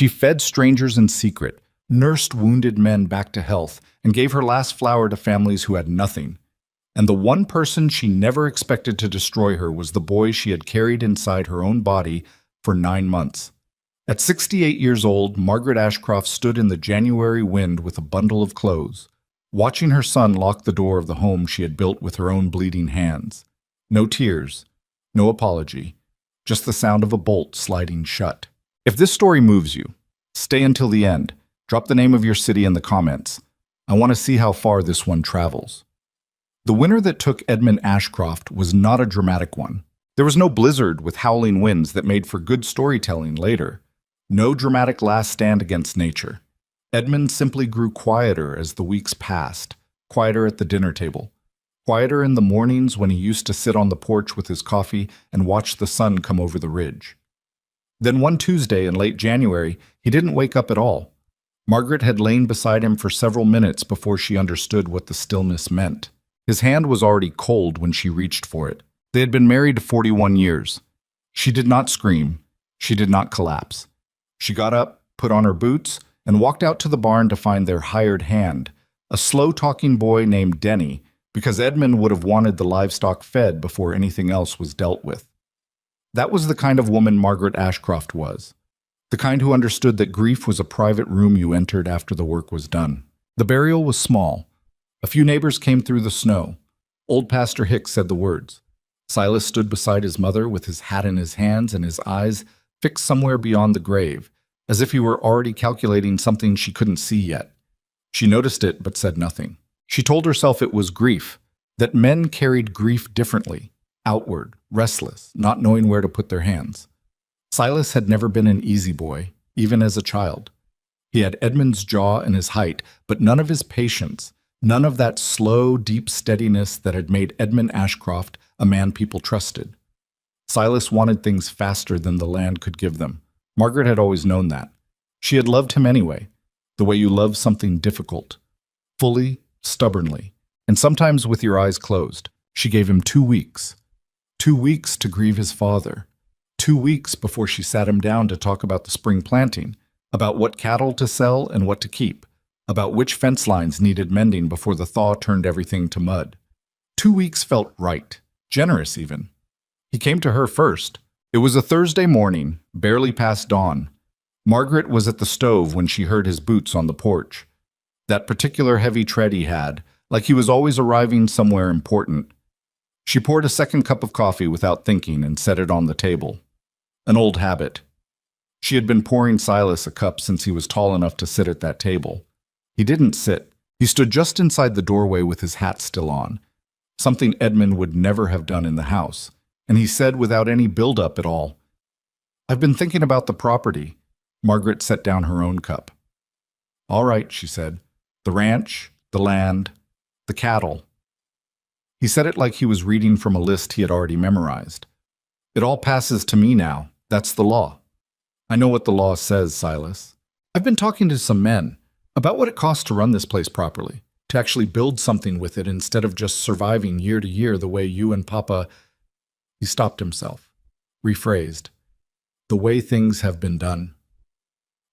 She fed strangers in secret, nursed wounded men back to health, and gave her last flower to families who had nothing. And the one person she never expected to destroy her was the boy she had carried inside her own body for 9 months. At 68 years old, Margaret Ashcroft stood in the January wind with a bundle of clothes, watching her son lock the door of the home she had built with her own bleeding hands. No tears, no apology, just the sound of a bolt sliding shut. If this story moves you, stay until the end. Drop the name of your city in the comments. I want to see how far this one travels. The winter that took Edmund Ashcroft was not a dramatic one. There was no blizzard with howling winds that made for good storytelling later. No dramatic last stand against nature. Edmund simply grew quieter as the weeks passed, quieter at the dinner table, quieter in the mornings when he used to sit on the porch with his coffee and watch the sun come over the ridge. Then one Tuesday in late January, he didn't wake up at all. Margaret had lain beside him for several minutes before she understood what the stillness meant. His hand was already cold when she reached for it. They had been married 41 years. She did not scream. She did not collapse. She got up, put on her boots, and walked out to the barn to find their hired hand, a slow-talking boy named Denny, because Edmund would have wanted the livestock fed before anything else was dealt with. That was the kind of woman Margaret Ashcroft was, the kind who understood that grief was a private room you entered after the work was done. The burial was small. A few neighbors came through the snow. Old Pastor Hicks said the words. Silas stood beside his mother with his hat in his hands and his eyes fixed somewhere beyond the grave, as if he were already calculating something she couldn't see yet. She noticed it but said nothing. She told herself it was grief, that men carried grief differently, outward, restless, not knowing where to put their hands. Silas had never been an easy boy, even as a child. He had Edmund's jaw and his height, but none of his patience, none of that slow, deep steadiness that had made Edmund Ashcroft a man people trusted. Silas wanted things faster than the land could give them. Margaret had always known that. She had loved him anyway, the way you love something difficult, fully, stubbornly, and sometimes with your eyes closed. She gave him 2 weeks. 2 weeks to grieve his father. 2 weeks before she sat him down to talk about the spring planting, about what cattle to sell and what to keep, about which fence lines needed mending before the thaw turned everything to mud. 2 weeks felt right, generous even. He came to her first. It was a Thursday morning, barely past dawn. Margaret was at the stove when she heard his boots on the porch. That particular heavy tread he had, like he was always arriving somewhere important. She poured a second cup of coffee without thinking and set it on the table. An old habit. She had been pouring Silas a cup since he was tall enough to sit at that table. He didn't sit. He stood just inside the doorway with his hat still on, something Edmund would never have done in the house. And he said without any build-up at all, "I've been thinking about the property." Margaret set down her own cup. "All right," she said. "The ranch, the land, the cattle." He said it like he was reading from a list he had already memorized. "It all passes to me now. That's the law." "I know what the law says, Silas. I've been talking to some men about what it costs to run this place properly, to actually build something with it instead of just surviving year to year the way you and Papa—" He stopped himself, rephrased, "the way things have been done."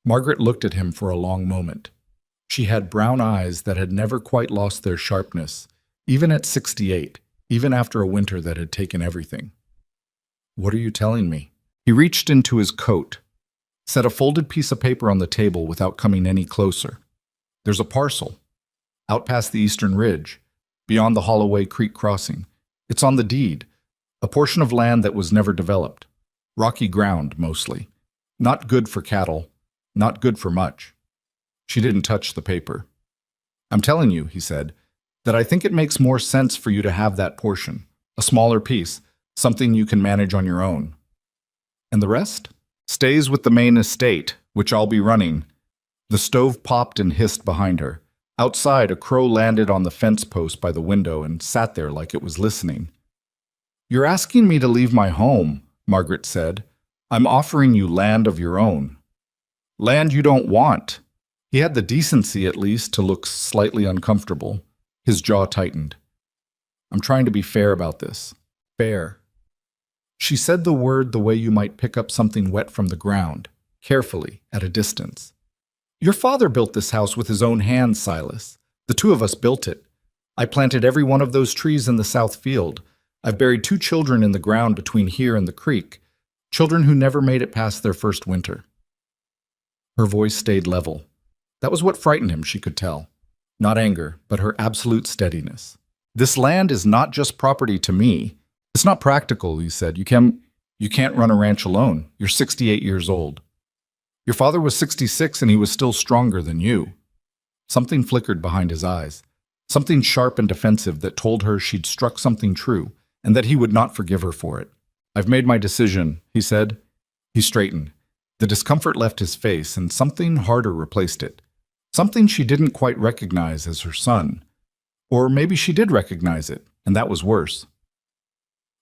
Margaret looked at him for a long moment. She had brown eyes that had never quite lost their sharpness, even at 68, even after a winter that had taken everything. "What are you telling me?" He reached into his coat, set a folded piece of paper on the table without coming any closer. "There's a parcel, out past the eastern ridge, beyond the Holloway Creek crossing. It's on the deed. A portion of land that was never developed. Rocky ground, mostly. Not good for cattle. Not good for much." She didn't touch the paper. "I'm telling you," he said, "that I think it makes more sense for you to have that portion. A smaller piece. Something you can manage on your own. And the rest? Stays with the main estate, which I'll be running." The stove popped and hissed behind her. Outside, a crow landed on the fence post by the window and sat there like it was listening. "You're asking me to leave my home," Margaret said. "I'm offering you land of your own." "Land you don't want." He had the decency, at least, to look slightly uncomfortable. His jaw tightened. "I'm trying to be fair about this. Fair." She said the word the way you might pick up something wet from the ground. carefully, at a distance. Your father built this house with his own hands, Silas. The two of us built it. I planted every one of those trees in the south field. I've buried 2 children in the ground between here and the creek, children who never made it past their first winter. Her voice stayed level. That was what frightened him, she could tell. Not anger, but her absolute steadiness. This land is not just property to me. It's not practical, he said. You can't run a ranch alone. You're 68 years old. Your father was 66 and he was still stronger than you. Something flickered behind his eyes. Something sharp and defensive that told her she'd struck something true and that he would not forgive her for it. I've made my decision, he said. He straightened. The discomfort left his face and something harder replaced it. Something she didn't quite recognize as her son. Or maybe she did recognize it, and that was worse.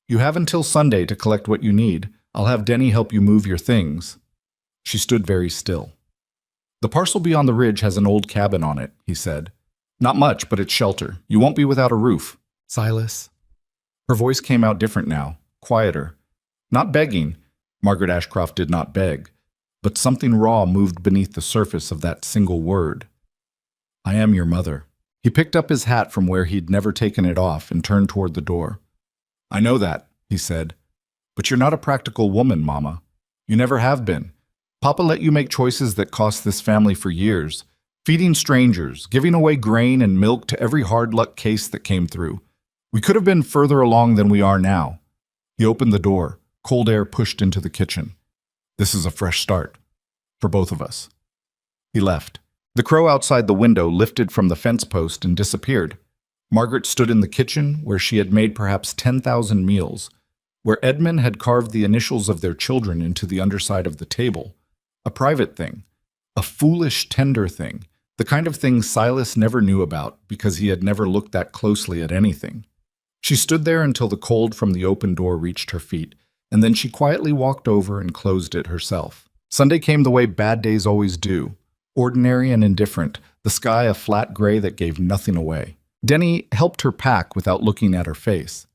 You have until Sunday to collect what you need. I'll have Denny help you move your things. She stood very still. The parcel beyond the ridge has an old cabin on it, he said. Not much, but it's shelter. You won't be without a roof. Silas. Her voice came out different now, quieter. Not begging. Margaret Ashcroft did not beg. But something raw moved beneath the surface of that single word. I am your mother. He picked up his hat from where he'd never taken it off and turned toward the door. I know that, he said. But you're not a practical woman, Mama. You never have been. Papa let you make choices that cost this family for years. Feeding strangers, giving away grain and milk to every hard luck case that came through. We could have been further along than we are now. He opened the door. Cold air pushed into the kitchen. This is a fresh start. For both of us. He left. The crow outside the window lifted from the fence post and disappeared. Margaret stood in the kitchen where she had made perhaps 10,000 meals, where Edmund had carved the initials of their children into the underside of the table. A private thing. A foolish, tender thing. The kind of thing Silas never knew about because he had never looked that closely at anything. She stood there until the cold from the open door reached her feet, and then she quietly walked over and closed it herself. Sunday came the way bad days always do. Ordinary and indifferent, the sky a flat gray that gave nothing away. Denny helped her pack without looking at her face.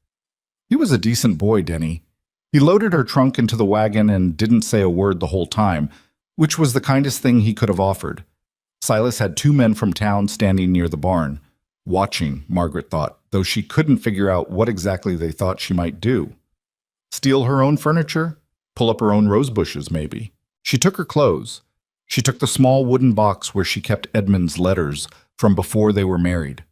He was a decent boy, Denny. He loaded her trunk into the wagon and didn't say a word the whole time, which was the kindest thing he could have offered. Silas had 2 men from town standing near the barn, watching, Margaret thought, though she couldn't figure out what exactly they thought she might do. Steal her own furniture? Pull up her own rose bushes, maybe. She took her clothes. She took the small wooden box where she kept Edmund's letters from before they were married.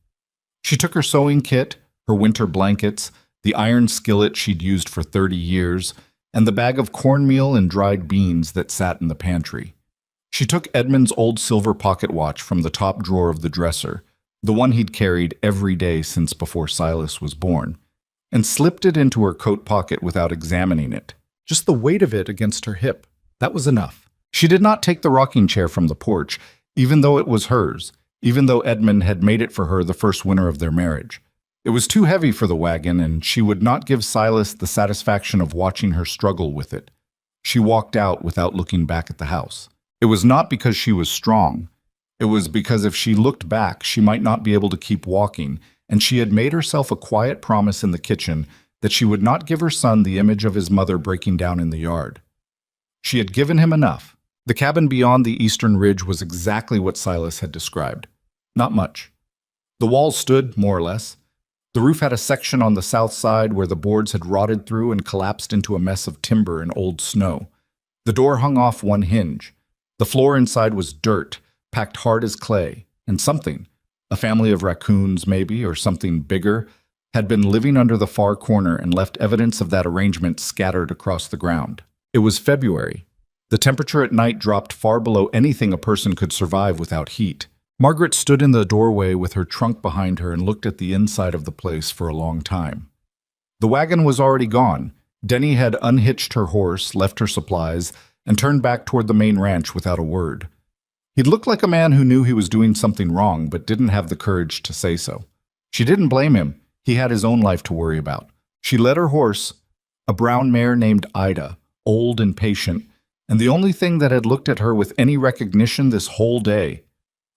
She took her sewing kit, her winter blankets, the iron skillet she'd used for 30 years, and the bag of cornmeal and dried beans that sat in the pantry. She took Edmund's old silver pocket watch from the top drawer of the dresser, the one he'd carried every day since before Silas was born, and slipped it into her coat pocket without examining it. Just the weight of it against her hip. That was enough. She did not take the rocking chair from the porch, even though it was hers, even though Edmund had made it for her the first winter of their marriage. It was too heavy for the wagon, and she would not give Silas the satisfaction of watching her struggle with it. She walked out without looking back at the house. It was not because she was strong. It was because if she looked back, she might not be able to keep walking, and she had made herself a quiet promise in the kitchen that she would not give her son the image of his mother breaking down in the yard. She had given him enough. The cabin beyond the eastern ridge was exactly what Silas had described. Not much. The walls stood, more or less. The roof had a section on the south side where the boards had rotted through and collapsed into a mess of timber and old snow. The door hung off one hinge. The floor inside was dirt, packed hard as clay, and something, a family of raccoons maybe, or something bigger, had been living under the far corner and left evidence of that arrangement scattered across the ground. It was February. The temperature at night dropped far below anything a person could survive without heat. Margaret stood in the doorway with her trunk behind her and looked at the inside of the place for a long time. The wagon was already gone. Denny had unhitched her horse, left her supplies, and turned back toward the main ranch without a word. He'd looked like a man who knew he was doing something wrong but didn't have the courage to say so. She didn't blame him. He had his own life to worry about. She led her horse, a brown mare named Ida, old and patient, and the only thing that had looked at her with any recognition this whole day,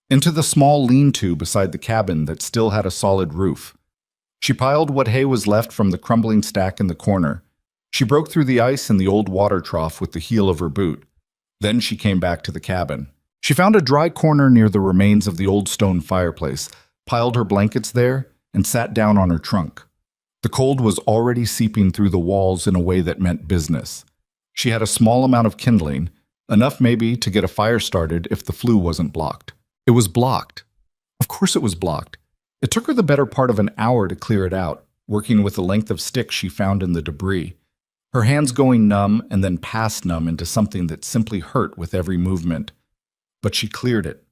into the small lean-to beside the cabin that still had a solid roof. She piled what hay was left from the crumbling stack in the corner. She broke through the ice in the old water trough with the heel of her boot. Then she came back to the cabin. She found a dry corner near the remains of the old stone fireplace, piled her blankets there, and sat down on her trunk. The cold was already seeping through the walls in a way that meant business. She had a small amount of kindling, enough maybe to get a fire started if the flue wasn't blocked. It was blocked. Of course it was blocked. It took her the better part of an hour to clear it out, working with the length of stick she found in the debris. Her hands going numb and then past numb into something that simply hurt with every movement. But she cleared it,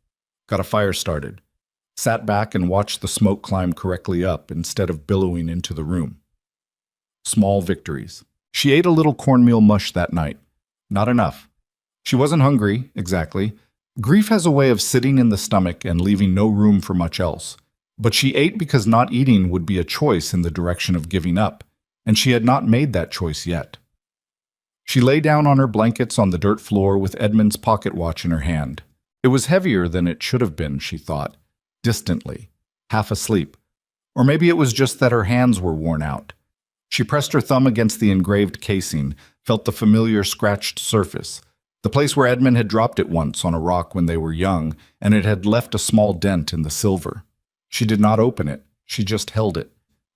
got a fire started, sat back and watched the smoke climb correctly up instead of billowing into the room. Small victories. She ate a little cornmeal mush that night. Not enough. She wasn't hungry, exactly. Grief has a way of sitting in the stomach and leaving no room for much else. But she ate because not eating would be a choice in the direction of giving up, and she had not made that choice yet. She lay down on her blankets on the dirt floor with Edmund's pocket watch in her hand. It was heavier than it should have been, she thought, distantly, half asleep. Or maybe it was just that her hands were worn out. She pressed her thumb against the engraved casing, felt the familiar scratched surface, the place where Edmund had dropped it once on a rock when they were young, and it had left a small dent in the silver. She did not open it, she just held it.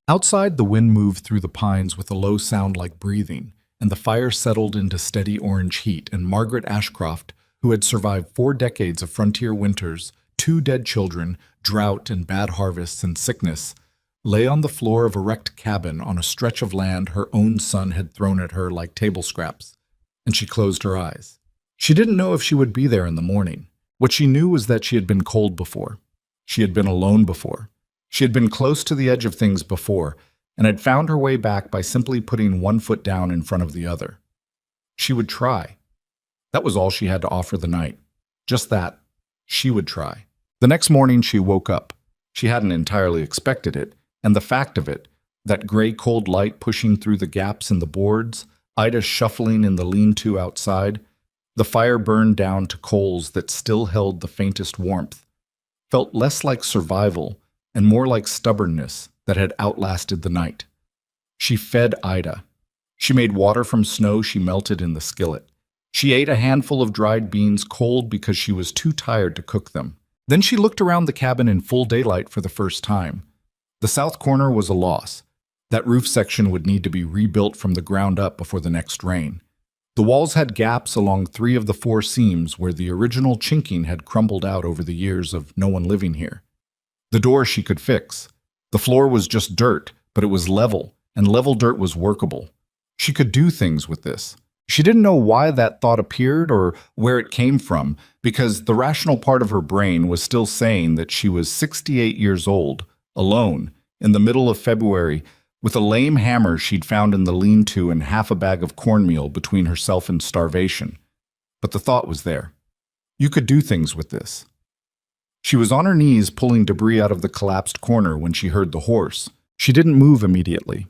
Outside, the wind moved through the pines with a low sound like breathing, and the fire settled into steady orange heat, and Margaret Ashcroft, who had survived 4 decades of frontier winters, 2 dead children, drought and bad harvests and sickness, lay on the floor of a wrecked cabin on a stretch of land her own son had thrown at her like table scraps, and she closed her eyes. She didn't know if she would be there in the morning. What she knew was that she had been cold before. She had been alone before. She had been close to the edge of things before, and had found her way back by simply putting one foot down in front of the other. She would try. That was all she had to offer the night. Just that. She would try. The next morning she woke up. She hadn't entirely expected it, and the fact of it, that gray cold light pushing through the gaps in the boards, Ida shuffling in the lean-to outside, the fire burned down to coals that still held the faintest warmth, felt less like survival and more like stubbornness that had outlasted the night. She fed Ida. She made water from snow she melted in the skillet. She ate a handful of dried beans cold because she was too tired to cook them. Then she looked around the cabin in full daylight for the first time. The south corner was a loss. That roof section would need to be rebuilt from the ground up before the next rain. The walls had gaps along 3 of the 4 seams where the original chinking had crumbled out over the years of no one living here. The door she could fix. The floor was just dirt, but it was level, and level dirt was workable. She could do things with this. She didn't know why that thought appeared or where it came from, because the rational part of her brain was still saying that she was 68 years old, alone, in the middle of February, with a lame hammer she'd found in the lean-to and half a bag of cornmeal between herself and starvation. But the thought was there. You could do things with this. She was on her knees pulling debris out of the collapsed corner when she heard the horse. She didn't move immediately.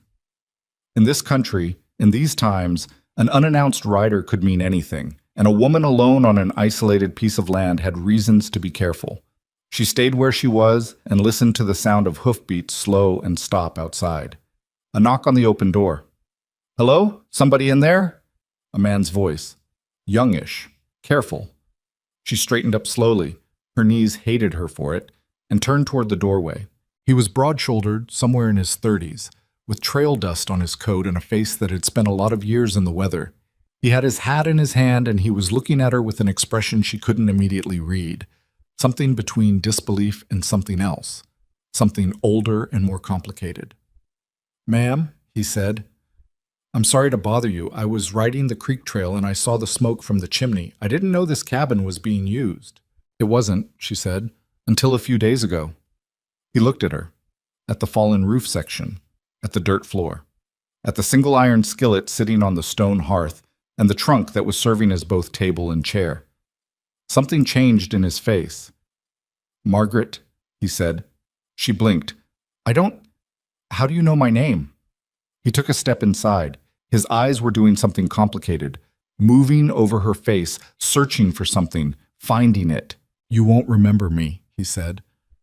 In this country, in these times, an unannounced rider could mean anything, and a woman alone on an isolated piece of land had reasons to be careful. She stayed where she was and listened to the sound of hoofbeats slow and stop outside. A knock on the open door. "Hello? Somebody in there?" A man's voice. Youngish. Careful. She straightened up slowly. Her knees hated her for it, and turned toward the doorway. He was broad-shouldered, somewhere in his 30s, with trail dust on his coat and a face that had spent a lot of years in the weather. He had his hat in his hand, and he was looking at her with an expression she couldn't immediately read. Something between disbelief and something else. Something older and more complicated. "Ma'am," he said, "I'm sorry to bother you. I was riding the creek trail and I saw the smoke from the chimney. I didn't know this cabin was being used." "It wasn't," she said, "until a few days ago." He looked at her, at the fallen roof section, at the dirt floor, at the single iron skillet sitting on the stone hearth, and the trunk that was serving as both table and chair. Something changed in his face. "Margaret," he said. She blinked. How do you know my name?" He took a step inside. His eyes were doing something complicated, moving over her face, searching for something, finding it. "You won't remember me," he said.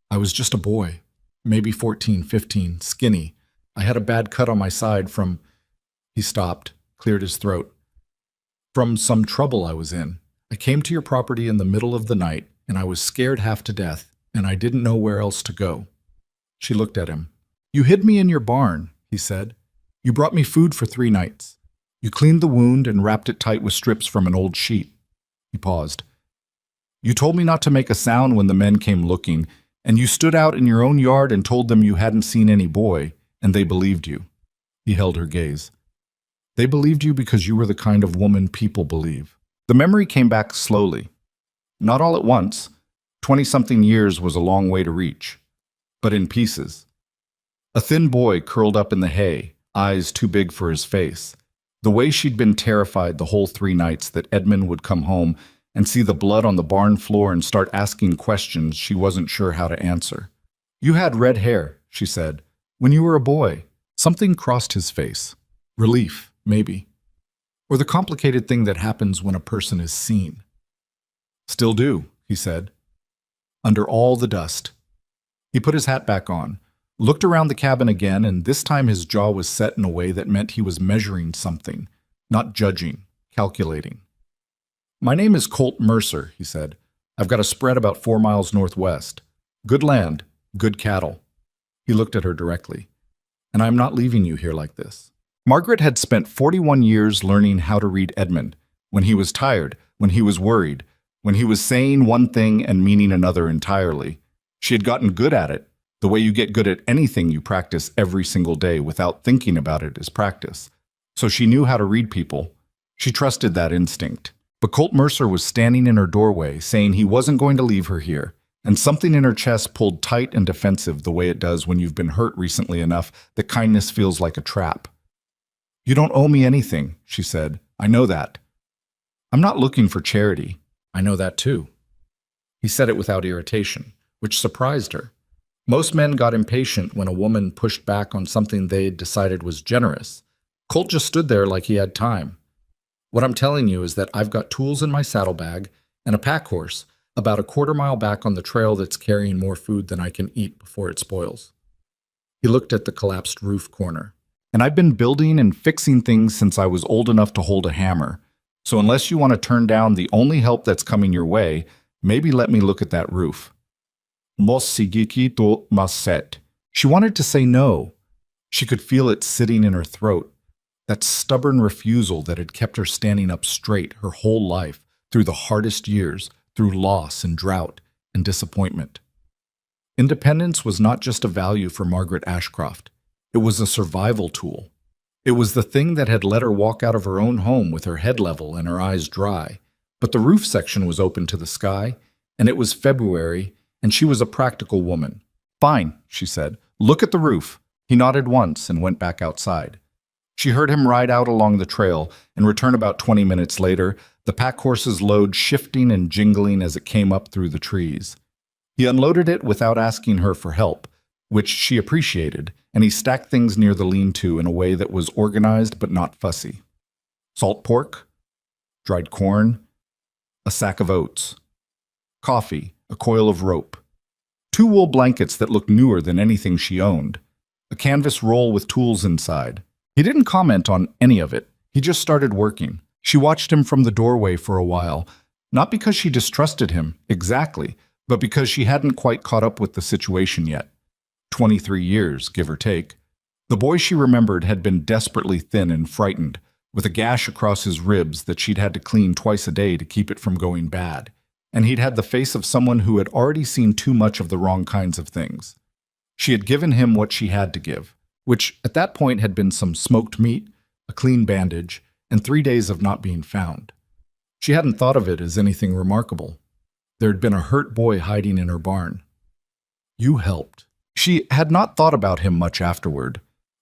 "I was just a boy, maybe 14, 15, skinny. I had a bad cut on my side from—" He stopped, cleared his throat. "From some trouble I was in. I came to your property in the middle of the night, and I was scared half to death, and I didn't know where else to go." She looked at him. "You hid me in your barn," he said. "You brought me food for 3 nights. You cleaned the wound and wrapped it tight with strips from an old sheet." He paused. "You told me not to make a sound when the men came looking, and you stood out in your own yard and told them you hadn't seen any boy, and they believed you." He held her gaze. "They believed you because you were the kind of woman people believe." The memory came back slowly. Not all at once. 20-something years was a long way to reach. But in pieces. A thin boy curled up in the hay, eyes too big for his face. The way she'd been terrified the whole 3 nights that Edmund would come home and see the blood on the barn floor and start asking questions she wasn't sure how to answer. "You had red hair," she said, "when you were a boy." Something crossed his face. Relief, maybe. Or the complicated thing that happens when a person is seen. "Still do," he said. "Under all the dust." He put his hat back on, looked around the cabin again, and this time his jaw was set in a way that meant he was measuring something, not judging, calculating. "My name is Colt Mercer," he said. "I've got a spread about 4 miles northwest. Good land, good cattle." He looked at her directly. "And I'm not leaving you here like this." Margaret had spent 41 years learning how to read Edmund, when he was tired, when he was worried, when he was saying one thing and meaning another entirely. She had gotten good at it, the way you get good at anything you practice every single day without thinking about it is practice. So she knew how to read people. She trusted that instinct. But Colt Mercer was standing in her doorway, saying he wasn't going to leave her here, and something in her chest pulled tight and defensive the way it does when you've been hurt recently enough that kindness feels like a trap. "You don't owe me anything," she said. "I know that." "I'm not looking for charity." "I know that too." He said it without irritation, which surprised her. Most men got impatient when a woman pushed back on something they'd decided was generous. Colt just stood there like he had time. "What I'm telling you is that I've got tools in my saddlebag and a pack horse about a 1/4 mile back on the trail that's carrying more food than I can eat before it spoils." He looked at the collapsed roof corner. "And I've been building and fixing things since I was old enough to hold a hammer. So unless you want to turn down the only help that's coming your way, maybe let me look at that roof." Mosigikito maset. She wanted to say no. She could feel it sitting in her throat. That stubborn refusal that had kept her standing up straight her whole life, through the hardest years, through loss and drought and disappointment. Independence was not just a value for Margaret Ashcroft. It was a survival tool. It was the thing that had let her walk out of her own home with her head level and her eyes dry. But the roof section was open to the sky, and it was February, and she was a practical woman. "Fine," she said. "Look at the roof." He nodded once and went back outside. She heard him ride out along the trail and return about 20 minutes later, the pack horse's load shifting and jingling as it came up through the trees. He unloaded it without asking her for help, which she appreciated, and he stacked things near the lean-to in a way that was organized but not fussy. Salt pork, dried corn, a sack of oats, coffee, a coil of rope, 2 wool blankets that looked newer than anything she owned, a canvas roll with tools inside. He didn't comment on any of it. He just started working. She watched him from the doorway for a while, not because she distrusted him, exactly, but because she hadn't quite caught up with the situation yet. 23 years, give or take. The boy she remembered had been desperately thin and frightened, with a gash across his ribs that she'd had to clean twice a day to keep it from going bad. And he'd had the face of someone who had already seen too much of the wrong kinds of things. She had given him what she had to give, which at that point had been some smoked meat, a clean bandage, and 3 days of not being found. She hadn't thought of it as anything remarkable. There had been a hurt boy hiding in her barn. You helped. She had not thought about him much afterward.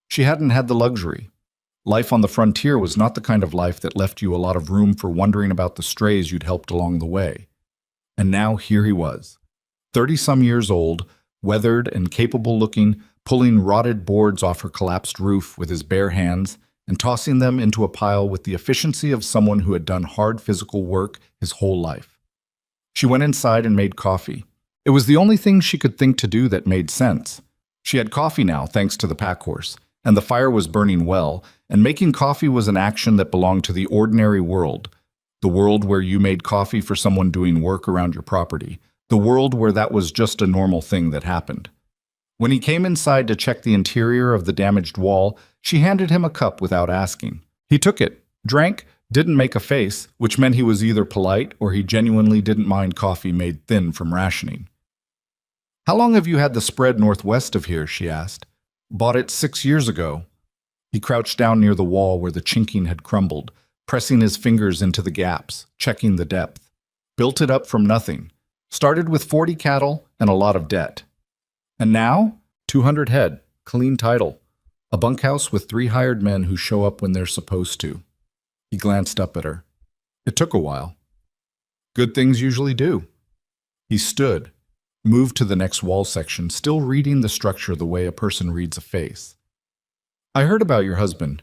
She hadn't had the luxury. Life on the frontier was not the kind of life that left you a lot of room for wondering about the strays you'd helped along the way. And now here he was, 30-some years old, weathered and capable-looking, pulling rotted boards off her collapsed roof with his bare hands and tossing them into a pile with the efficiency of someone who had done hard physical work his whole life. She went inside and made coffee. It was the only thing she could think to do that made sense. She had coffee now, thanks to the pack horse, and the fire was burning well, and making coffee was an action that belonged to the ordinary world. The world where you made coffee for someone doing work around your property. The world where that was just a normal thing that happened. When he came inside to check the interior of the damaged wall, she handed him a cup without asking. He took it, drank, didn't make a face, which meant he was either polite or he genuinely didn't mind coffee made thin from rationing. "How long have you had the spread northwest of here?" she asked. "Bought it 6 years ago." He crouched down near the wall where the chinking had crumbled, pressing his fingers into the gaps, checking the depth. Built it up from nothing. Started with 40 cattle and a lot of debt. And now, 200 head, clean title. A bunkhouse with 3 hired men who show up when they're supposed to. He glanced up at her. It took a while. Good things usually do. He stood, moved to the next wall section, still reading the structure the way a person reads a face. "I heard about your husband.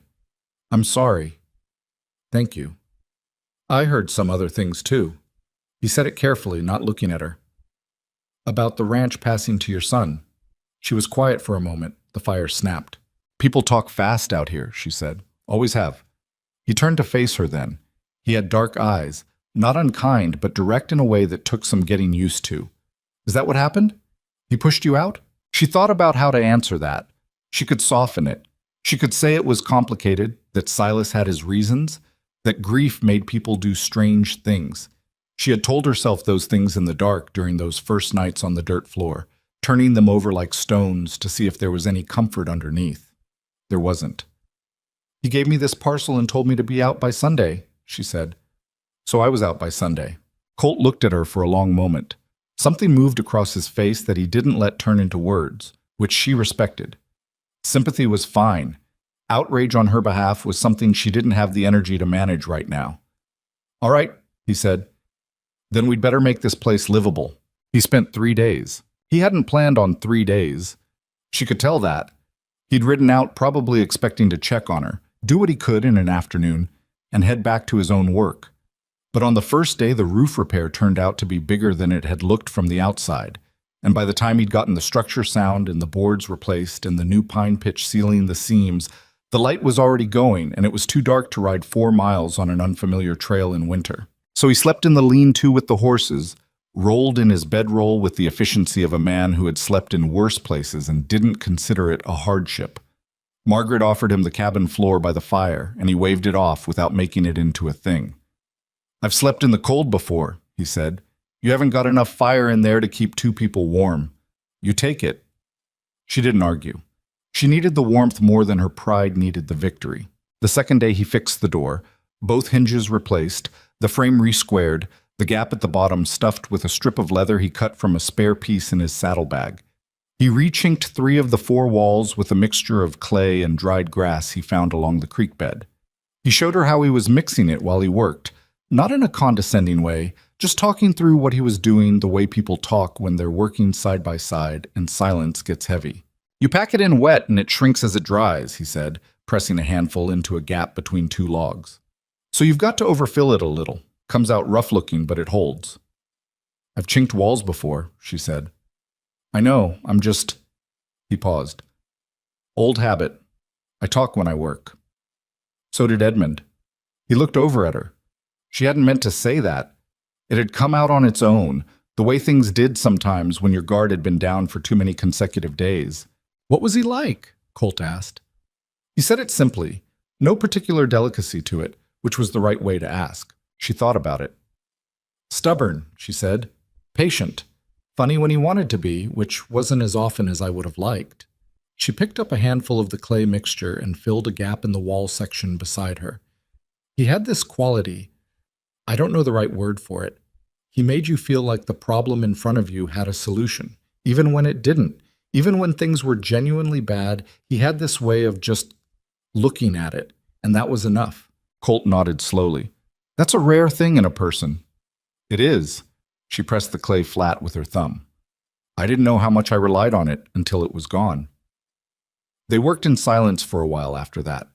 I'm sorry. Thank you. I heard some other things too." He said it carefully, not looking at her. "About the ranch passing to your son." She was quiet for a moment. The fire snapped. "People talk fast out here," she said. "Always have." He turned to face her then. He had dark eyes, not unkind, but direct in a way that took some getting used to. "Is that what happened? He pushed you out?" She thought about how to answer that. She could soften it. She could say it was complicated, that Silas had his reasons, that grief made people do strange things. She had told herself those things in the dark during those first nights on the dirt floor, turning them over like stones to see if there was any comfort underneath. There wasn't. "He gave me this parcel and told me to be out by Sunday," she said. "So I was out by Sunday." Colt looked at her for a long moment. Something moved across his face that he didn't let turn into words, which she respected. Sympathy was fine. Outrage on her behalf was something she didn't have the energy to manage right now. "All right," he said. "Then we'd better make this place livable." He spent 3 days. He hadn't planned on 3 days. She could tell that. He'd ridden out probably expecting to check on her, do what he could in an afternoon, and head back to his own work. But on the first day, the roof repair turned out to be bigger than it had looked from the outside, and by the time he'd gotten the structure sound and the boards replaced and the new pine pitch sealing the seams, the light was already going and it was too dark to ride 4 miles on an unfamiliar trail in winter. So he slept in the lean-to with the horses, rolled in his bedroll with the efficiency of a man who had slept in worse places and didn't consider it a hardship. Margaret offered him the cabin floor by the fire, and he waved it off without making it into a thing. "I've slept in the cold before," he said. "You haven't got enough fire in there to keep 2 people warm. You take it." She didn't argue. She needed the warmth more than her pride needed the victory. The second day he fixed the door, both hinges replaced, the frame re-squared, the gap at the bottom stuffed with a strip of leather he cut from a spare piece in his saddlebag. He re-chinked 3 of the 4 walls with a mixture of clay and dried grass he found along the creek bed. He showed her how he was mixing it while he worked, not in a condescending way, just talking through what he was doing the way people talk when they're working side by side and silence gets heavy. "You pack it in wet and it shrinks as it dries," he said, pressing a handful into a gap between 2 logs. "So you've got to overfill it a little. Comes out rough-looking, but it holds." "I've chinked walls before," she said. "I know, I'm just—" He paused. "Old habit. I talk when I work." So did Edmund. He looked over at her. She hadn't meant to say that. It had come out on its own, the way things did sometimes when your guard had been down for too many consecutive days. "What was he like?" Colt asked. He said it simply, no particular delicacy to it, which was the right way to ask. She thought about it. "Stubborn," she said. "Patient. Funny when he wanted to be, which wasn't as often as I would have liked." She picked up a handful of the clay mixture and filled a gap in the wall section beside her. "He had this quality. I don't know the right word for it. He made you feel like the problem in front of you had a solution, even when it didn't. Even when things were genuinely bad, he had this way of just looking at it, and that was enough." Colt nodded slowly. "That's a rare thing in a person." "It is." She pressed the clay flat with her thumb. "I didn't know how much I relied on it until it was gone." They worked in silence for a while after that.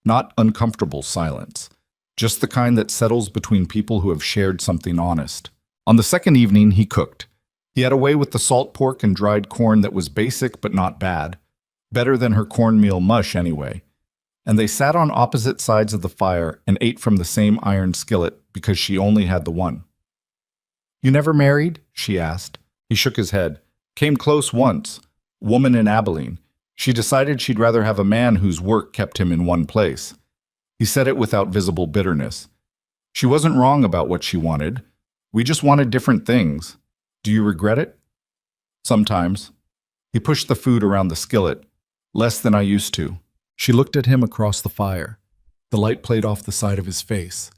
Not uncomfortable silence. Just the kind that settles between people who have shared something honest. On the second evening, he cooked. He had a way with the salt pork and dried corn that was basic but not bad. Better than her cornmeal mush, anyway. And they sat on opposite sides of the fire and ate from the same iron skillet, because she only had the one. "You never married?" she asked. He shook his head. "Came close once. Woman in Abilene. She decided she'd rather have a man whose work kept him in one place." He said it without visible bitterness. "She wasn't wrong about what she wanted. We just wanted different things. Do you regret it?" "Sometimes." He pushed the food around the skillet. "Less than I used to." She looked at him across the fire. The light played off the side of his face,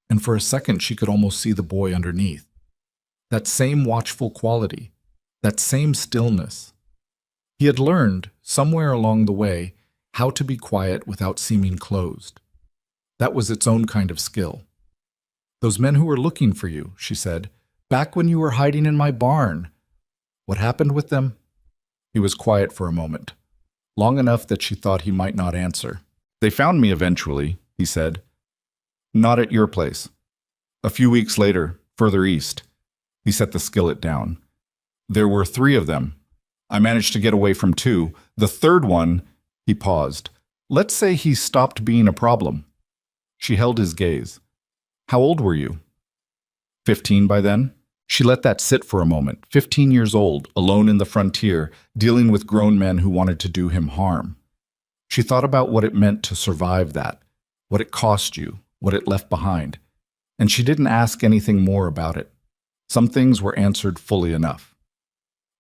and for a second she could almost see the boy underneath. That same watchful quality, that same stillness. He had learned, somewhere along the way, how to be quiet without seeming closed. That was its own kind of skill. "Those men who were looking for you," she said, "back when you were hiding in my barn. What happened with them?" He was quiet for a moment, long enough that she thought he might not answer. "They found me eventually," he said. "Not at your place. A few weeks later, further east." He set the skillet down. "There were 3 of them. I managed to get away from 2. The third one," he paused. "Let's say he stopped being a problem." She held his gaze. "How old were you?" 15 by then. She let that sit for a moment. 15 years old, alone in the frontier, dealing with grown men who wanted to do him harm. She thought about what it meant to survive that, what it cost you, what it left behind. And she didn't ask anything more about it. Some things were answered fully enough.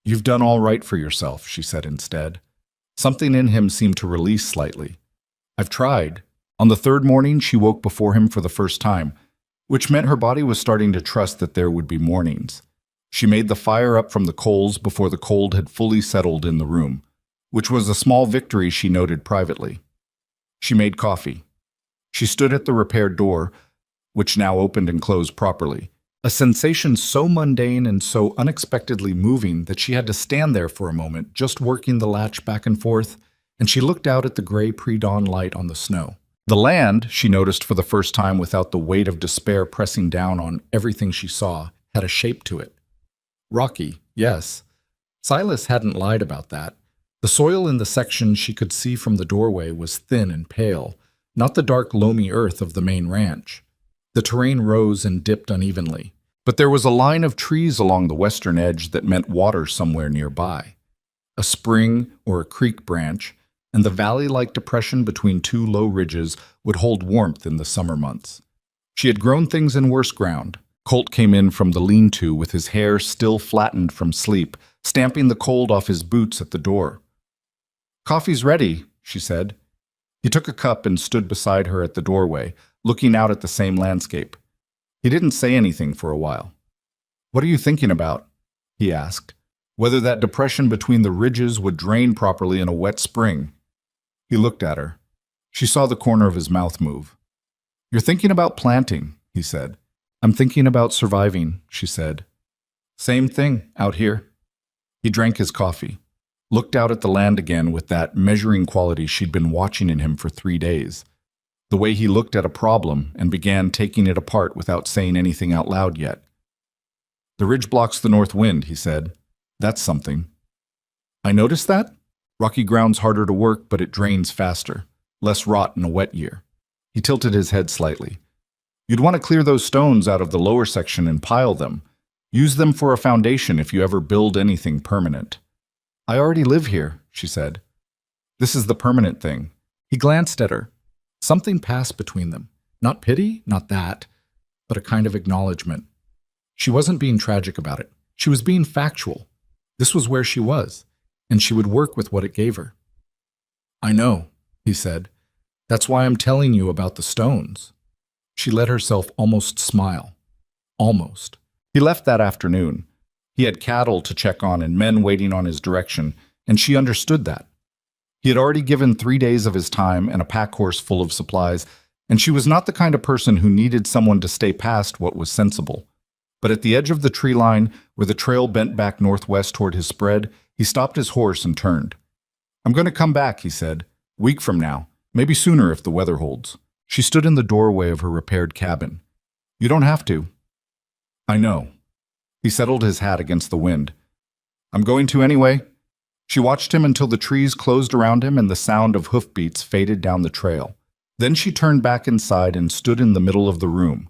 "You've done all right for yourself," she said instead. Something in him seemed to release slightly. "I've tried." On the 3rd morning, she woke before him for the first time, which meant her body was starting to trust that there would be mornings. She made the fire up from the coals before the cold had fully settled in the room, which was a small victory she noted privately. She made coffee. She stood at the repaired door, which now opened and closed properly, a sensation so mundane and so unexpectedly moving that she had to stand there for a moment, just working the latch back and forth, and she looked out at the gray pre-dawn light on the snow. The land, she noticed for the first time without the weight of despair pressing down on everything she saw, had a shape to it. Rocky, yes. Silas hadn't lied about that. The soil in the section she could see from the doorway was thin and pale, not the dark loamy earth of the main ranch. The terrain rose and dipped unevenly, but there was a line of trees along the western edge that meant water somewhere nearby. A spring or a creek branch, and the valley-like depression between 2 low ridges would hold warmth in the summer months. She had grown things in worse ground. Colt came in from the lean-to with his hair still flattened from sleep, stamping the cold off his boots at the door. "Coffee's ready," she said. He took a cup and stood beside her at the doorway, looking out at the same landscape. He didn't say anything for a while. "What are you thinking about?" he asked. "Whether that depression between the ridges would drain properly in a wet spring." He looked at her. She saw the corner of his mouth move. "You're thinking about planting," he said. "I'm thinking about surviving," she said. "Same thing, out here." He drank his coffee, looked out at the land again with that measuring quality she'd been watching in him for 3 days. The way he looked at a problem and began taking it apart without saying anything out loud yet. "The ridge blocks the north wind," he said. "That's something." "I noticed that? Rocky ground's harder to work, but it drains faster. Less rot in a wet year." He tilted his head slightly. "You'd want to clear those stones out of the lower section and pile them. Use them for a foundation if you ever build anything permanent." "I already live here," she said. "This is the permanent thing." He glanced at her. Something passed between them. Not pity, not that, but a kind of acknowledgement. She wasn't being tragic about it. She was being factual. This was where she was, and she would work with what it gave her. "I know," he said. "That's why I'm telling you about the stones." She let herself almost smile. Almost. He left that afternoon. He had cattle to check on and men waiting on his direction, and she understood that. He had already given 3 days of his time and a pack horse full of supplies, and she was not the kind of person who needed someone to stay past what was sensible. But at the edge of the tree line, where the trail bent back northwest toward his spread, he stopped his horse and turned. "I'm going to come back," he said. "Week from now. Maybe sooner if the weather holds." She stood in the doorway of her repaired cabin. "You don't have to." "I know." He settled his hat against the wind. "I'm going to anyway." She watched him until the trees closed around him and the sound of hoofbeats faded down the trail. Then she turned back inside and stood in the middle of the room.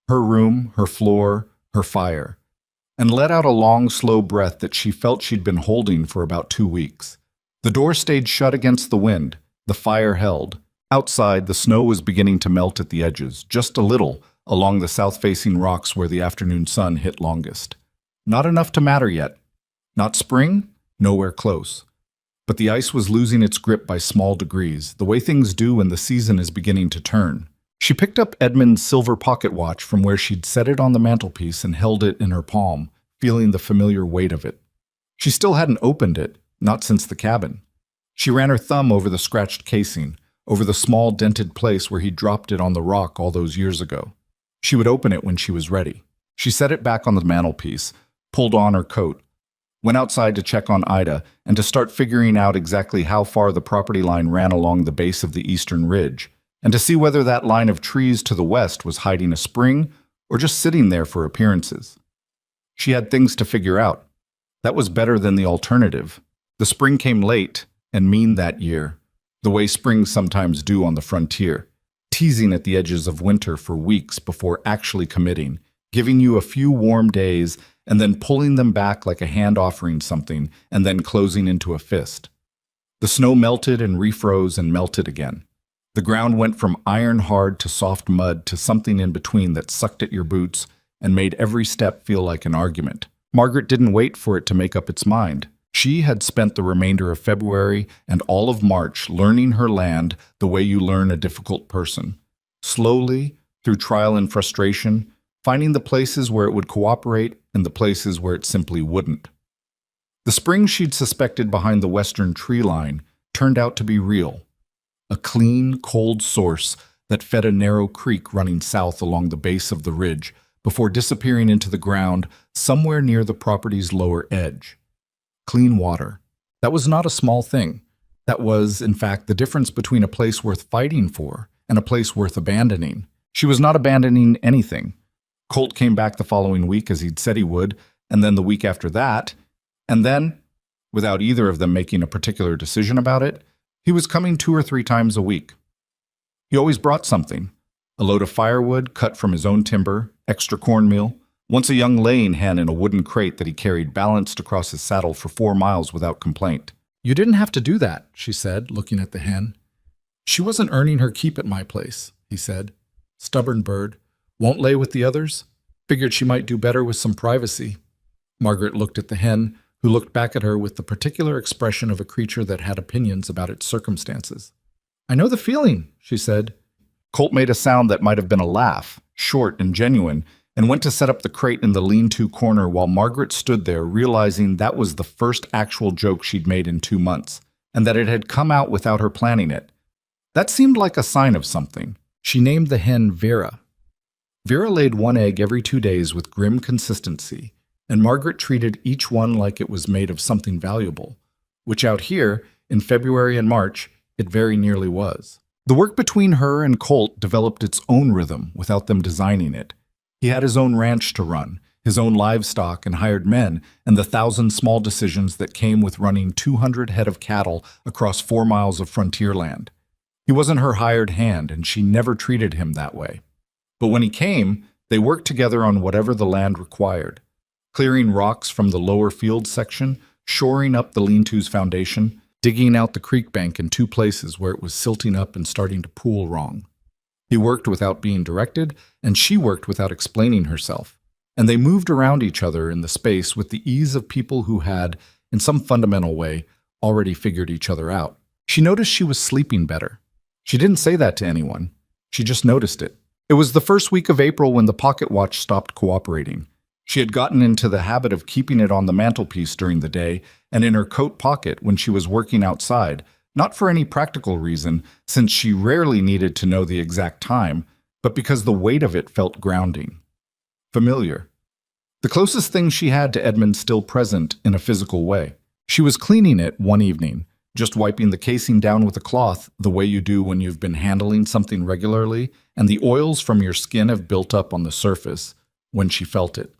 Her room, her floor, her fire, and let out a long, slow breath that she felt she'd been holding for about 2 weeks. The door stayed shut against the wind. The fire held. Outside, the snow was beginning to melt at the edges, just a little, along the south-facing rocks where the afternoon sun hit longest. Not enough to matter yet. Not spring? Nowhere close. But the ice was losing its grip by small degrees, the way things do when the season is beginning to turn. She picked up Edmund's silver pocket watch from where she'd set it on the mantelpiece and held it in her palm, feeling the familiar weight of it. She still hadn't opened it, not since the cabin. She ran her thumb over the scratched casing, over the small dented place where he dropped it on the rock all those years ago. She would open it when she was ready. She set it back on the mantelpiece, pulled on her coat, went outside to check on Ida and to start figuring out exactly how far the property line ran along the base of the eastern ridge, and to see whether that line of trees to the west was hiding a spring or just sitting there for appearances. She had things to figure out. That was better than the alternative. The spring came late and mean that year, the way springs sometimes do on the frontier, teasing at the edges of winter for weeks before actually committing, giving you a few warm days and then pulling them back like a hand offering something and then closing into a fist. The snow melted and refroze and melted again. The ground went from iron hard to soft mud to something in between that sucked at your boots and made every step feel like an argument. Margaret didn't wait for it to make up its mind. She had spent the remainder of February and all of March learning her land the way you learn a difficult person. Slowly, through trial and frustration, finding the places where it would cooperate and the places where it simply wouldn't. The spring she'd suspected behind the western tree line turned out to be real. A clean, cold source that fed a narrow creek running south along the base of the ridge before disappearing into the ground somewhere near the property's lower edge. Clean water. That was not a small thing. That was, in fact, the difference between a place worth fighting for and a place worth abandoning. She was not abandoning anything. Colt came back the following week as he'd said he would, and then the week after that, and then, without either of them making a particular decision about it, he was coming 2 or 3 times a week. He always brought something: a load of firewood cut from his own timber, extra cornmeal, once a young laying hen in a wooden crate that he carried balanced across his saddle for 4 miles without complaint. "You didn't have to do that," she said, looking at the hen. "She wasn't earning her keep at my place," he said. "Stubborn bird. Won't lay with the others? Figured she might do better with some privacy." Margaret looked at the hen, who looked back at her with the particular expression of a creature that had opinions about its circumstances. "I know the feeling," she said. Colt made a sound that might have been a laugh, short and genuine, and went to set up the crate in the lean-to corner while Margaret stood there, realizing that was the first actual joke she'd made in 2 months, and that it had come out without her planning it. That seemed like a sign of something. She named the hen Vera. Vera laid 1 egg every 2 days with grim consistency, and Margaret treated each one like it was made of something valuable, which out here, in February and March, it very nearly was. The work between her and Colt developed its own rhythm without them designing it. He had his own ranch to run, his own livestock and hired men, and the 1,000 small decisions that came with running 200 head of cattle across 4 miles of frontier land. He wasn't her hired hand, and she never treated him that way. But when he came, they worked together on whatever the land required, clearing rocks from the lower field section, shoring up the lean-to's foundation, digging out the creek bank in 2 places where it was silting up and starting to pool wrong. He worked without being directed, and she worked without explaining herself. And they moved around each other in the space with the ease of people who had, in some fundamental way, already figured each other out. She noticed she was sleeping better. She didn't say that to anyone. She just noticed it. It was the first week of April when the pocket watch stopped cooperating. She had gotten into the habit of keeping it on the mantelpiece during the day and in her coat pocket when she was working outside, not for any practical reason, since she rarely needed to know the exact time, but because the weight of it felt grounding. Familiar. The closest thing she had to Edmund still present in a physical way. She was cleaning it one evening, just wiping the casing down with a cloth the way you do when you've been handling something regularly and the oils from your skin have built up on the surface, when she felt it.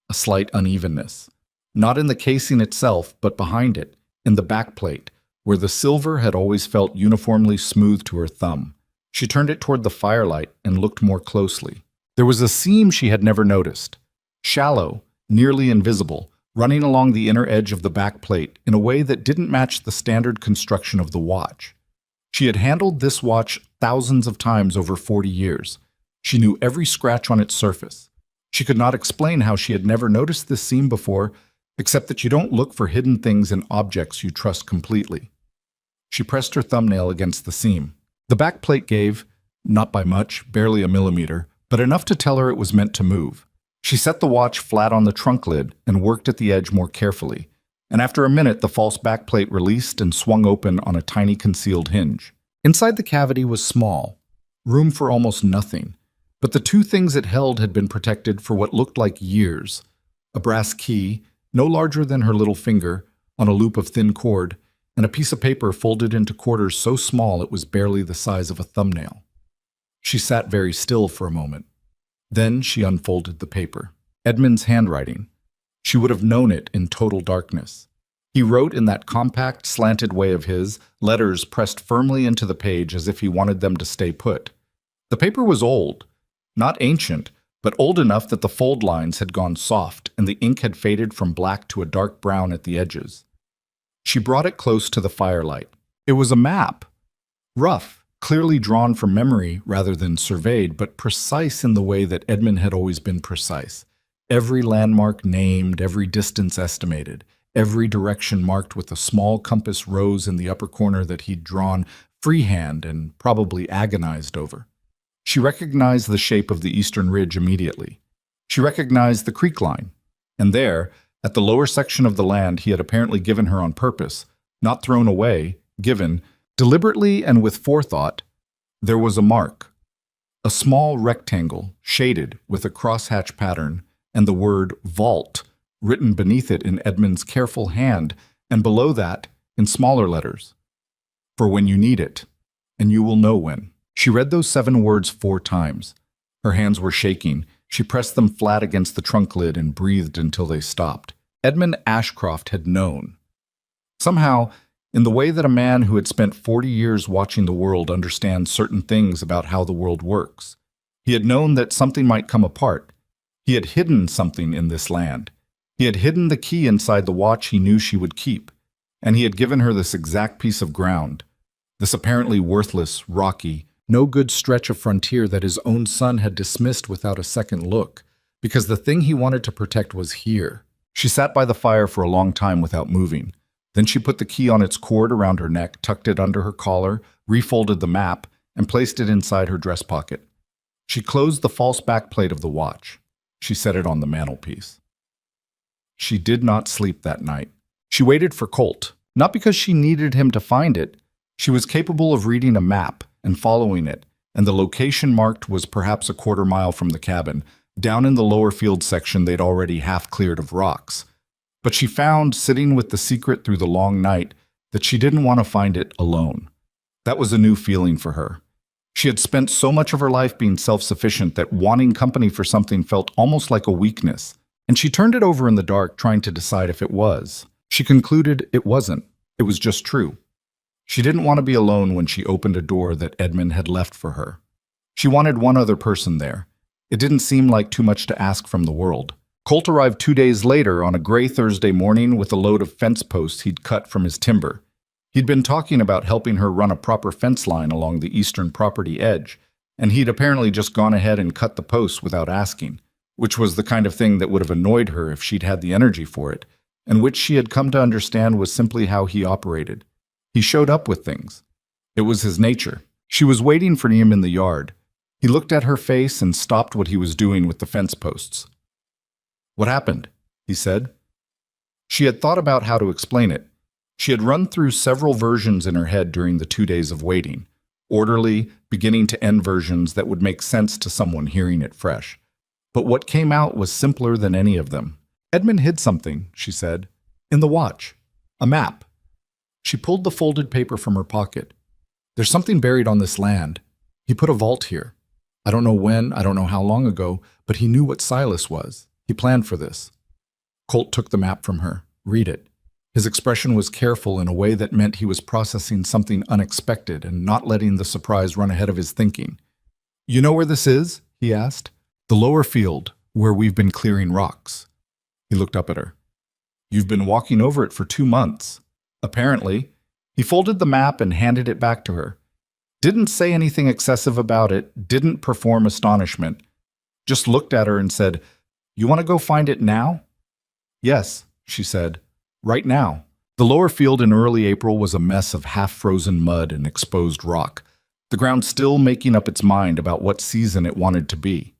A slight unevenness. Not in the casing itself, but behind it, in the backplate, where the silver had always felt uniformly smooth to her thumb. She turned it toward the firelight and looked more closely. There was a seam she had never noticed, shallow, nearly invisible, running along the inner edge of the back plate in a way that didn't match the standard construction of the watch. She had handled this watch thousands of times over 40 years. She knew every scratch on its surface. She could not explain how she had never noticed this seam before, except that you don't look for hidden things in objects you trust completely. She pressed her thumbnail against the seam. The back plate gave, not by much, barely a millimeter, but enough to tell her it was meant to move. She set the watch flat on the trunk lid and worked at the edge more carefully, and after a minute the false back plate released and swung open on a tiny concealed hinge. Inside the cavity was small, room for almost nothing, but the two things it held had been protected for what looked like years. A brass key, no larger than her little finger, on a loop of thin cord, and a piece of paper folded into quarters so small it was barely the size of a thumbnail. She sat very still for a moment. Then she unfolded the paper. Edmund's handwriting. She would have known it in total darkness. He wrote in that compact, slanted way of his, letters pressed firmly into the page as if he wanted them to stay put. The paper was old, not ancient, but old enough that the fold lines had gone soft and the ink had faded from black to a dark brown at the edges. She brought it close to the firelight. It was a map. Rough, clearly drawn from memory rather than surveyed, but precise in the way that Edmund had always been precise. Every landmark named, every distance estimated, every direction marked with a small compass rose in the upper corner that he'd drawn freehand and probably agonized over. She recognized the shape of the eastern ridge immediately. She recognized the creek line, and there, at the lower section of the land he had apparently given her on purpose, not thrown away, given, deliberately and with forethought, there was a mark. A small rectangle, shaded with a crosshatch pattern, and the word vault written beneath it in Edmund's careful hand, and below that, in smaller letters. For when you need it, and you will know when. She read those 7 words 4 times. Her hands were shaking. She pressed them flat against the trunk lid and breathed until they stopped. Edmund Ashcroft had known. Somehow, in the way that a man who had spent 40 years watching the world understands certain things about how the world works. He had known that something might come apart. He had hidden something in this land. He had hidden the key inside the watch he knew she would keep, and he had given her this exact piece of ground, this apparently worthless, rocky, no good stretch of frontier that his own son had dismissed without a second look, because the thing he wanted to protect was here. She sat by the fire for a long time without moving. Then she put the key on its cord around her neck, tucked it under her collar, refolded the map, and placed it inside her dress pocket. She closed the false backplate of the watch. She set it on the mantelpiece. She did not sleep that night. She waited for Colt, not because she needed him to find it. She was capable of reading a map and following it, and the location marked was perhaps a quarter mile from the cabin, down in the lower field section they'd already half cleared of rocks. But she found, sitting with the secret through the long night, that she didn't want to find it alone. That was a new feeling for her. She had spent so much of her life being self-sufficient that wanting company for something felt almost like a weakness, and she turned it over in the dark trying to decide if it was. She concluded it wasn't. It was just true. She didn't want to be alone when she opened a door that Edmund had left for her. She wanted one other person there. It didn't seem like too much to ask from the world. Colt arrived 2 days later on a gray Thursday morning with a load of fence posts he'd cut from his timber. He'd been talking about helping her run a proper fence line along the eastern property edge, and he'd apparently just gone ahead and cut the posts without asking, which was the kind of thing that would have annoyed her if she'd had the energy for it, and which she had come to understand was simply how he operated. He showed up with things. It was his nature. She was waiting for him in the yard. He looked at her face and stopped what he was doing with the fence posts. "What happened?" he said. She had thought about how to explain it. She had run through several versions in her head during the 2 days of waiting, orderly, beginning-to-end versions that would make sense to someone hearing it fresh. But what came out was simpler than any of them. "Edmund hid something," she said, "in the watch. A map." She pulled the folded paper from her pocket. "There's something buried on this land. He put a vault here. I don't know when, I don't know how long ago, but he knew what Silas was. He planned for this." Colt took the map from her. "Read it." His expression was careful in a way that meant he was processing something unexpected and not letting the surprise run ahead of his thinking. "You know where this is?" he asked. The lower field, where we've been clearing rocks. He looked up at her. You've been walking over it for 2 months. Apparently. He folded the map and handed it back to her. Didn't say anything excessive about it, didn't perform astonishment. Just looked at her and said, You want to go find it now? Yes, she said. Right now. The lower field in early April was a mess of half-frozen mud and exposed rock, the ground still making up its mind about what season it wanted to be.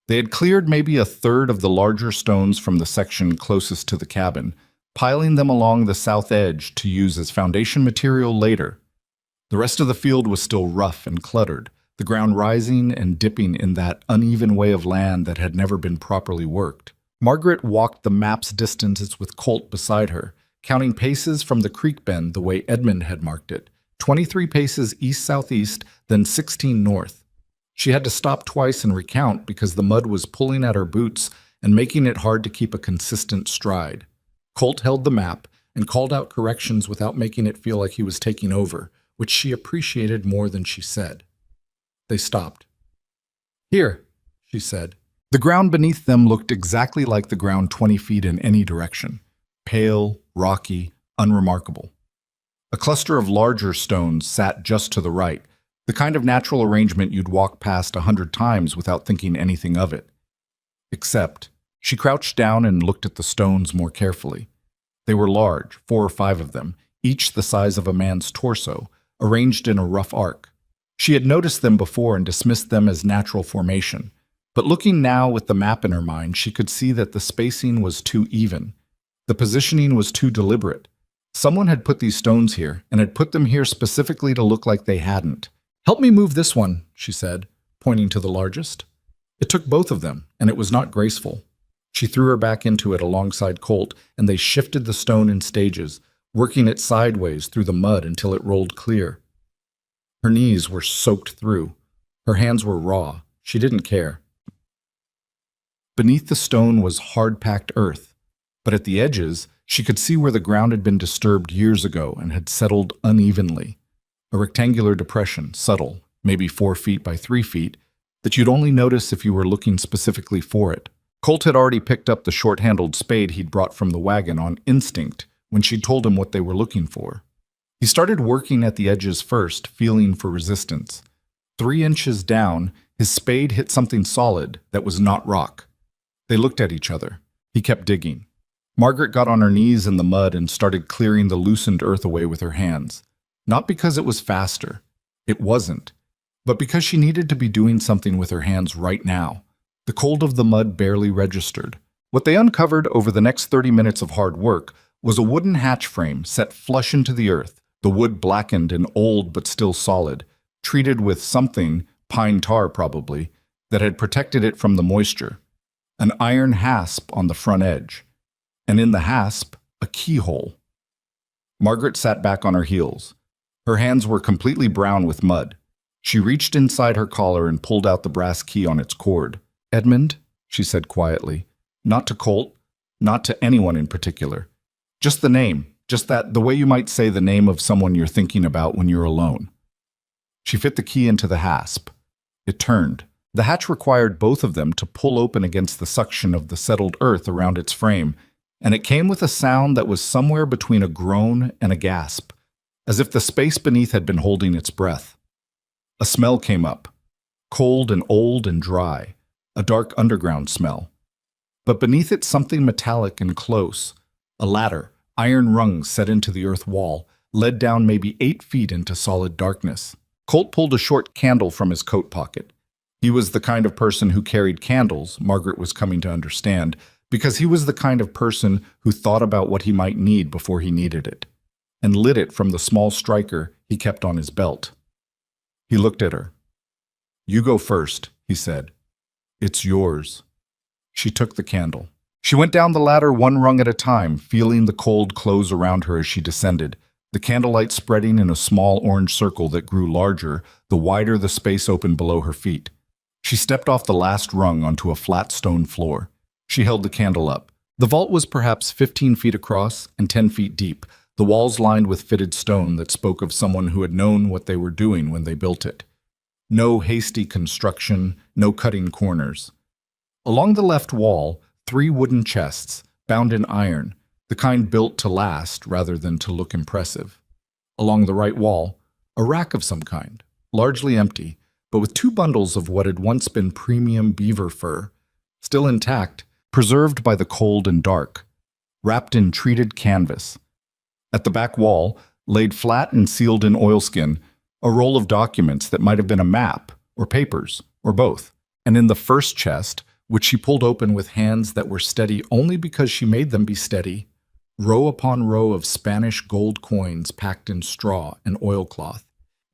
They had cleared maybe a third of the larger stones from the section closest to the cabin, piling them along the south edge to use as foundation material later. The rest of the field was still rough and cluttered, the ground rising and dipping in that uneven way of land that had never been properly worked. Margaret walked the map's distances with Colt beside her, counting paces from the creek bend the way Edmund had marked it, 23 paces east-southeast, then 16 north. She had to stop twice and recount because the mud was pulling at her boots and making it hard to keep a consistent stride. Colt held the map and called out corrections without making it feel like he was taking over, which she appreciated more than she said. They stopped. Here, she said. The ground beneath them looked exactly like the ground 20 feet in any direction. Pale, rocky, unremarkable. A cluster of larger stones sat just to the right, the kind of natural arrangement you'd walk past 100 times without thinking anything of it. Except, she crouched down and looked at the stones more carefully. They were large, 4 or 5 of them, each the size of a man's torso, arranged in a rough arc. She had noticed them before and dismissed them as natural formation, but looking now with the map in her mind, she could see that the spacing was too even. The positioning was too deliberate. Someone had put these stones here, and had put them here specifically to look like they hadn't. Help me move this one, she said, pointing to the largest. It took both of them, and it was not graceful. She threw her back into it alongside Colt, and they shifted the stone in stages, working it sideways through the mud until it rolled clear. Her knees were soaked through. Her hands were raw. She didn't care. Beneath the stone was hard-packed earth, but at the edges, she could see where the ground had been disturbed years ago and had settled unevenly. A rectangular depression, subtle, maybe 4 feet by 3 feet, that you'd only notice if you were looking specifically for it. Colt had already picked up the short-handled spade he'd brought from the wagon on instinct when she'd told him what they were looking for. He started working at the edges first, feeling for resistance. 3 inches down, his spade hit something solid that was not rock. They looked at each other. He kept digging. Margaret got on her knees in the mud and started clearing the loosened earth away with her hands. Not because it was faster. It wasn't. But because she needed to be doing something with her hands right now. The cold of the mud barely registered. What they uncovered over the next 30 minutes of hard work was a wooden hatch frame set flush into the earth, the wood blackened and old but still solid, treated with something, pine tar probably, that had protected it from the moisture. An iron hasp on the front edge. And in the hasp, a keyhole. Margaret sat back on her heels. Her hands were completely brown with mud. She reached inside her collar and pulled out the brass key on its cord. Edmund, she said quietly. Not to Colt, not to anyone in particular. Just the name, just that, the way you might say the name of someone you're thinking about when you're alone. She fit the key into the hasp. It turned. The hatch required both of them to pull open against the suction of the settled earth around its frame, and it came with a sound that was somewhere between a groan and a gasp, as if the space beneath had been holding its breath. A smell came up, cold and old and dry, a dark underground smell. But beneath it something metallic and close, a ladder, iron rungs set into the earth wall, led down maybe 8 feet into solid darkness. Colt pulled a short candle from his coat pocket. He was the kind of person who carried candles, Margaret was coming to understand, because he was the kind of person who thought about what he might need before he needed it, and lit it from the small striker he kept on his belt. He looked at her. You go first, he said. It's yours. She took the candle. She went down the ladder 1 rung at a time, feeling the cold close around her as she descended, the candlelight spreading in a small orange circle that grew larger the wider the space opened below her feet. She stepped off the last rung onto a flat stone floor. She held the candle up. The vault was perhaps 15 feet across and 10 feet deep, the walls lined with fitted stone that spoke of someone who had known what they were doing when they built it. No hasty construction, no cutting corners. Along the left wall, 3 wooden chests, bound in iron, the kind built to last rather than to look impressive. Along the right wall, a rack of some kind, largely empty, but with 2 bundles of what had once been premium beaver fur, still intact, preserved by the cold and dark, wrapped in treated canvas. At the back wall, laid flat and sealed in oilskin, a roll of documents that might have been a map, or papers, or both. And in the first chest, which she pulled open with hands that were steady only because she made them be steady, row upon row of Spanish gold coins packed in straw and oilcloth,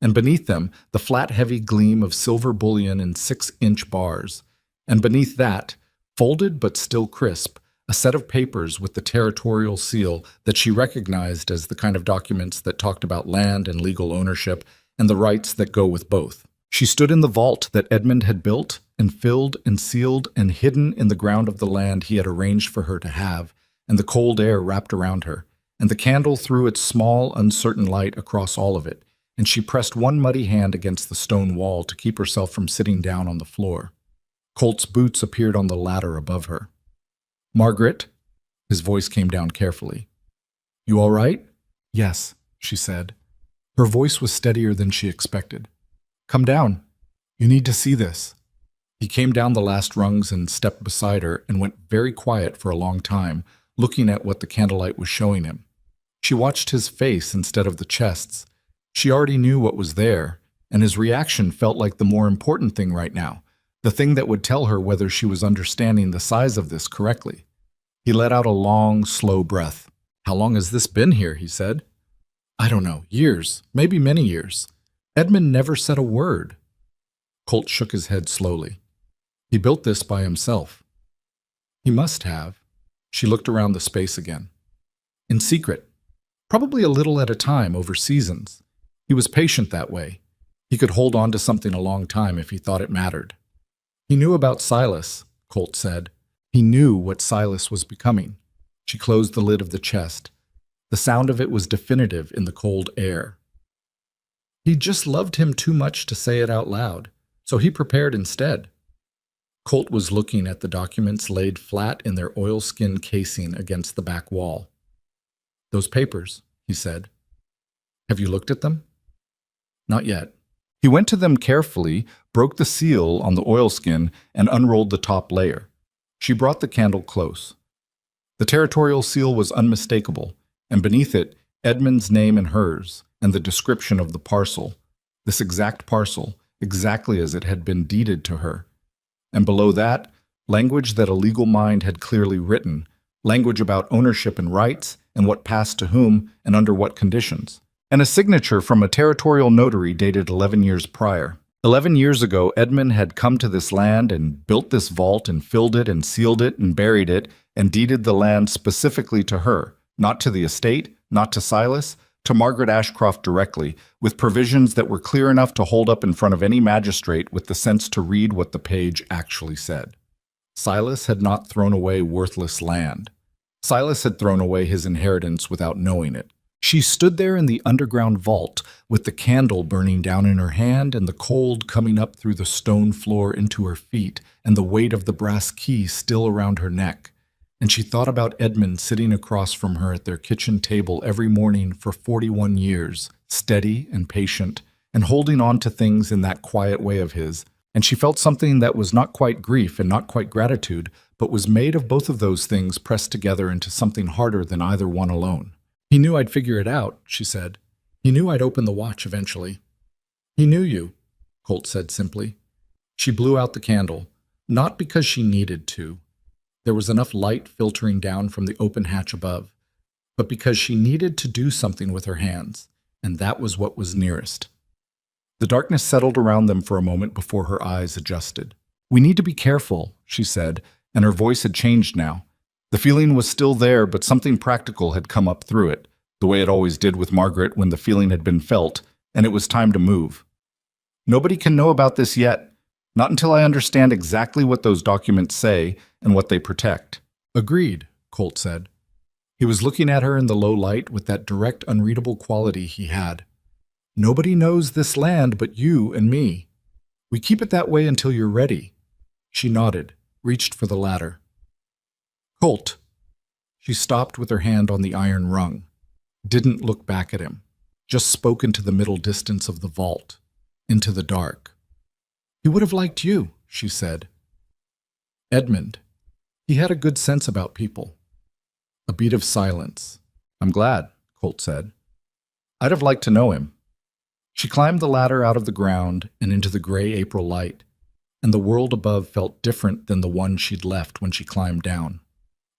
and beneath them the flat heavy gleam of silver bullion in 6-inch bars, and beneath that, folded but still crisp, a set of papers with the territorial seal that she recognized as the kind of documents that talked about land and legal ownership and the rights that go with both. She stood in the vault that Edmund had built and filled and sealed and hidden in the ground of the land he had arranged for her to have, and the cold air wrapped around her, and the candle threw its small, uncertain light across all of it, and she pressed one muddy hand against the stone wall to keep herself from sitting down on the floor. Colt's boots appeared on the ladder above her. "Margaret?" His voice came down carefully. "You all right?" "Yes," she said. Her voice was steadier than she expected. "Come down. You need to see this." He came down the last rungs and stepped beside her and went very quiet for a long time, looking at what the candlelight was showing him. She watched his face instead of the chests. She already knew what was there, and his reaction felt like the more important thing right now, the thing that would tell her whether she was understanding the size of this correctly. He let out a long, slow breath. "How long has this been here?" he said. "I don't know. Years. Maybe many years. Edmund never said a word." Colt shook his head slowly. "He built this by himself." "He must have." She looked around the space again. "In secret. Probably a little at a time over seasons. He was patient that way. He could hold on to something a long time if he thought it mattered. He knew about Silas," Colt said. He knew what Silas was becoming. She closed the lid of the chest. The sound of it was definitive in the cold air. "He just loved him too much to say it out loud, so he prepared instead." Colt was looking at the documents laid flat in their oilskin casing against the back wall. "Those papers," he said. "Have you looked at them?" "Not yet." He went to them carefully, broke the seal on the oilskin, and unrolled the top layer. She brought the candle close. The territorial seal was unmistakable, and beneath it, Edmund's name and hers, and the description of the parcel, this exact parcel, exactly as it had been deeded to her. And below that, language that a legal mind had clearly written, language about ownership and rights, and what passed to whom, and under what conditions. And a signature from a territorial notary dated 11 years prior. 11 years ago, Edmund had come to this land and built this vault and filled it and sealed it and buried it and deeded the land specifically to her, not to the estate, not to Silas, to Margaret Ashcroft directly, with provisions that were clear enough to hold up in front of any magistrate with the sense to read what the page actually said. Silas had not thrown away worthless land. Silas had thrown away his inheritance without knowing it. She stood there in the underground vault, with the candle burning down in her hand and the cold coming up through the stone floor into her feet and the weight of the brass key still around her neck. And she thought about Edmund sitting across from her at their kitchen table every morning for 41 years, steady and patient, and holding on to things in that quiet way of his. And she felt something that was not quite grief and not quite gratitude, but was made of both of those things pressed together into something harder than either one alone. "He knew I'd figure it out," she said. "He knew I'd open the watch eventually." "He knew you," Colt said simply. She blew out the candle, not because she needed to. There was enough light filtering down from the open hatch above, but because she needed to do something with her hands, and that was what was nearest. The darkness settled around them for a moment before her eyes adjusted. "We need to be careful," she said, and her voice had changed now. The feeling was still there, but something practical had come up through it, the way it always did with Margaret when the feeling had been felt, and it was time to move. "Nobody can know about this yet, not until I understand exactly what those documents say and what they protect." "Agreed," Colt said. He was looking at her in the low light with that direct, unreadable quality he had. "Nobody knows this land but you and me. We keep it that way until you're ready." She nodded. reached for the ladder. "Colt." She stopped with her hand on the iron rung, didn't look back at him, just spoke into the middle distance of the vault, into the dark. "He would have liked you," she said. "Edmund. He had a good sense about people." A beat of silence. "I'm glad," Colt said. "I'd have liked to know him." She climbed the ladder out of the ground and into the gray April light, and the world above felt different than the one she'd left when she climbed down.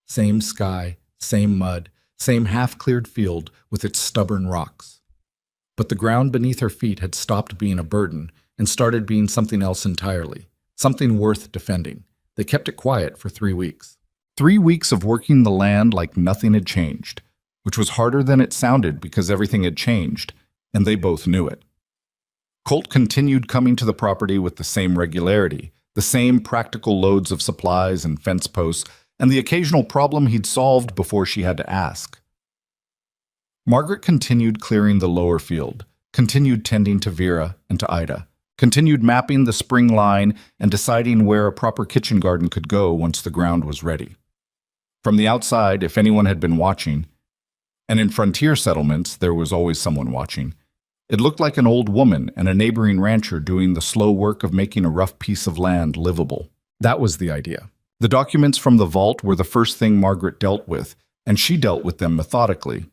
Same sky, same mud, same half-cleared field with its stubborn rocks. But the ground beneath her feet had stopped being a burden and started being something else entirely, something worth defending. They kept it quiet for 3 weeks. 3 weeks of working the land like nothing had changed, which was harder than it sounded because everything had changed, and they both knew it. Colt continued coming to the property with the same regularity, the same practical loads of supplies and fence posts, and the occasional problem he'd solved before she had to ask. Margaret continued clearing the lower field, continued tending to Vera and to Ida, continued mapping the spring line and deciding where a proper kitchen garden could go once the ground was ready. From the outside, if anyone had been watching, and in frontier settlements there was always someone watching, it looked like an old woman and a neighboring rancher doing the slow work of making a rough piece of land livable. That was the idea. The documents from the vault were the first thing Margaret dealt with, and she dealt with them methodically.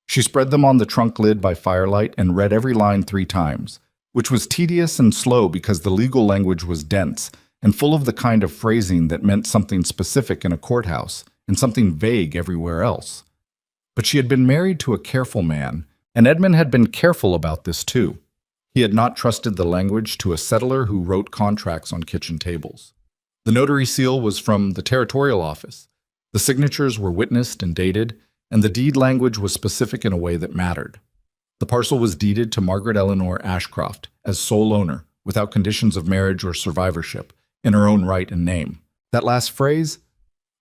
She spread them on the trunk lid by firelight and read every line 3 times, which was tedious and slow because the legal language was dense and full of the kind of phrasing that meant something specific in a courthouse and something vague everywhere else. But she had been married to a careful man, and Edmund had been careful about this too. He had not trusted the language to a settler who wrote contracts on kitchen tables. The notary seal was from the territorial office. The signatures were witnessed and dated, and the deed language was specific in a way that mattered. The parcel was deeded to Margaret Eleanor Ashcroft as sole owner, without conditions of marriage or survivorship, in her own right and name. That last phrase,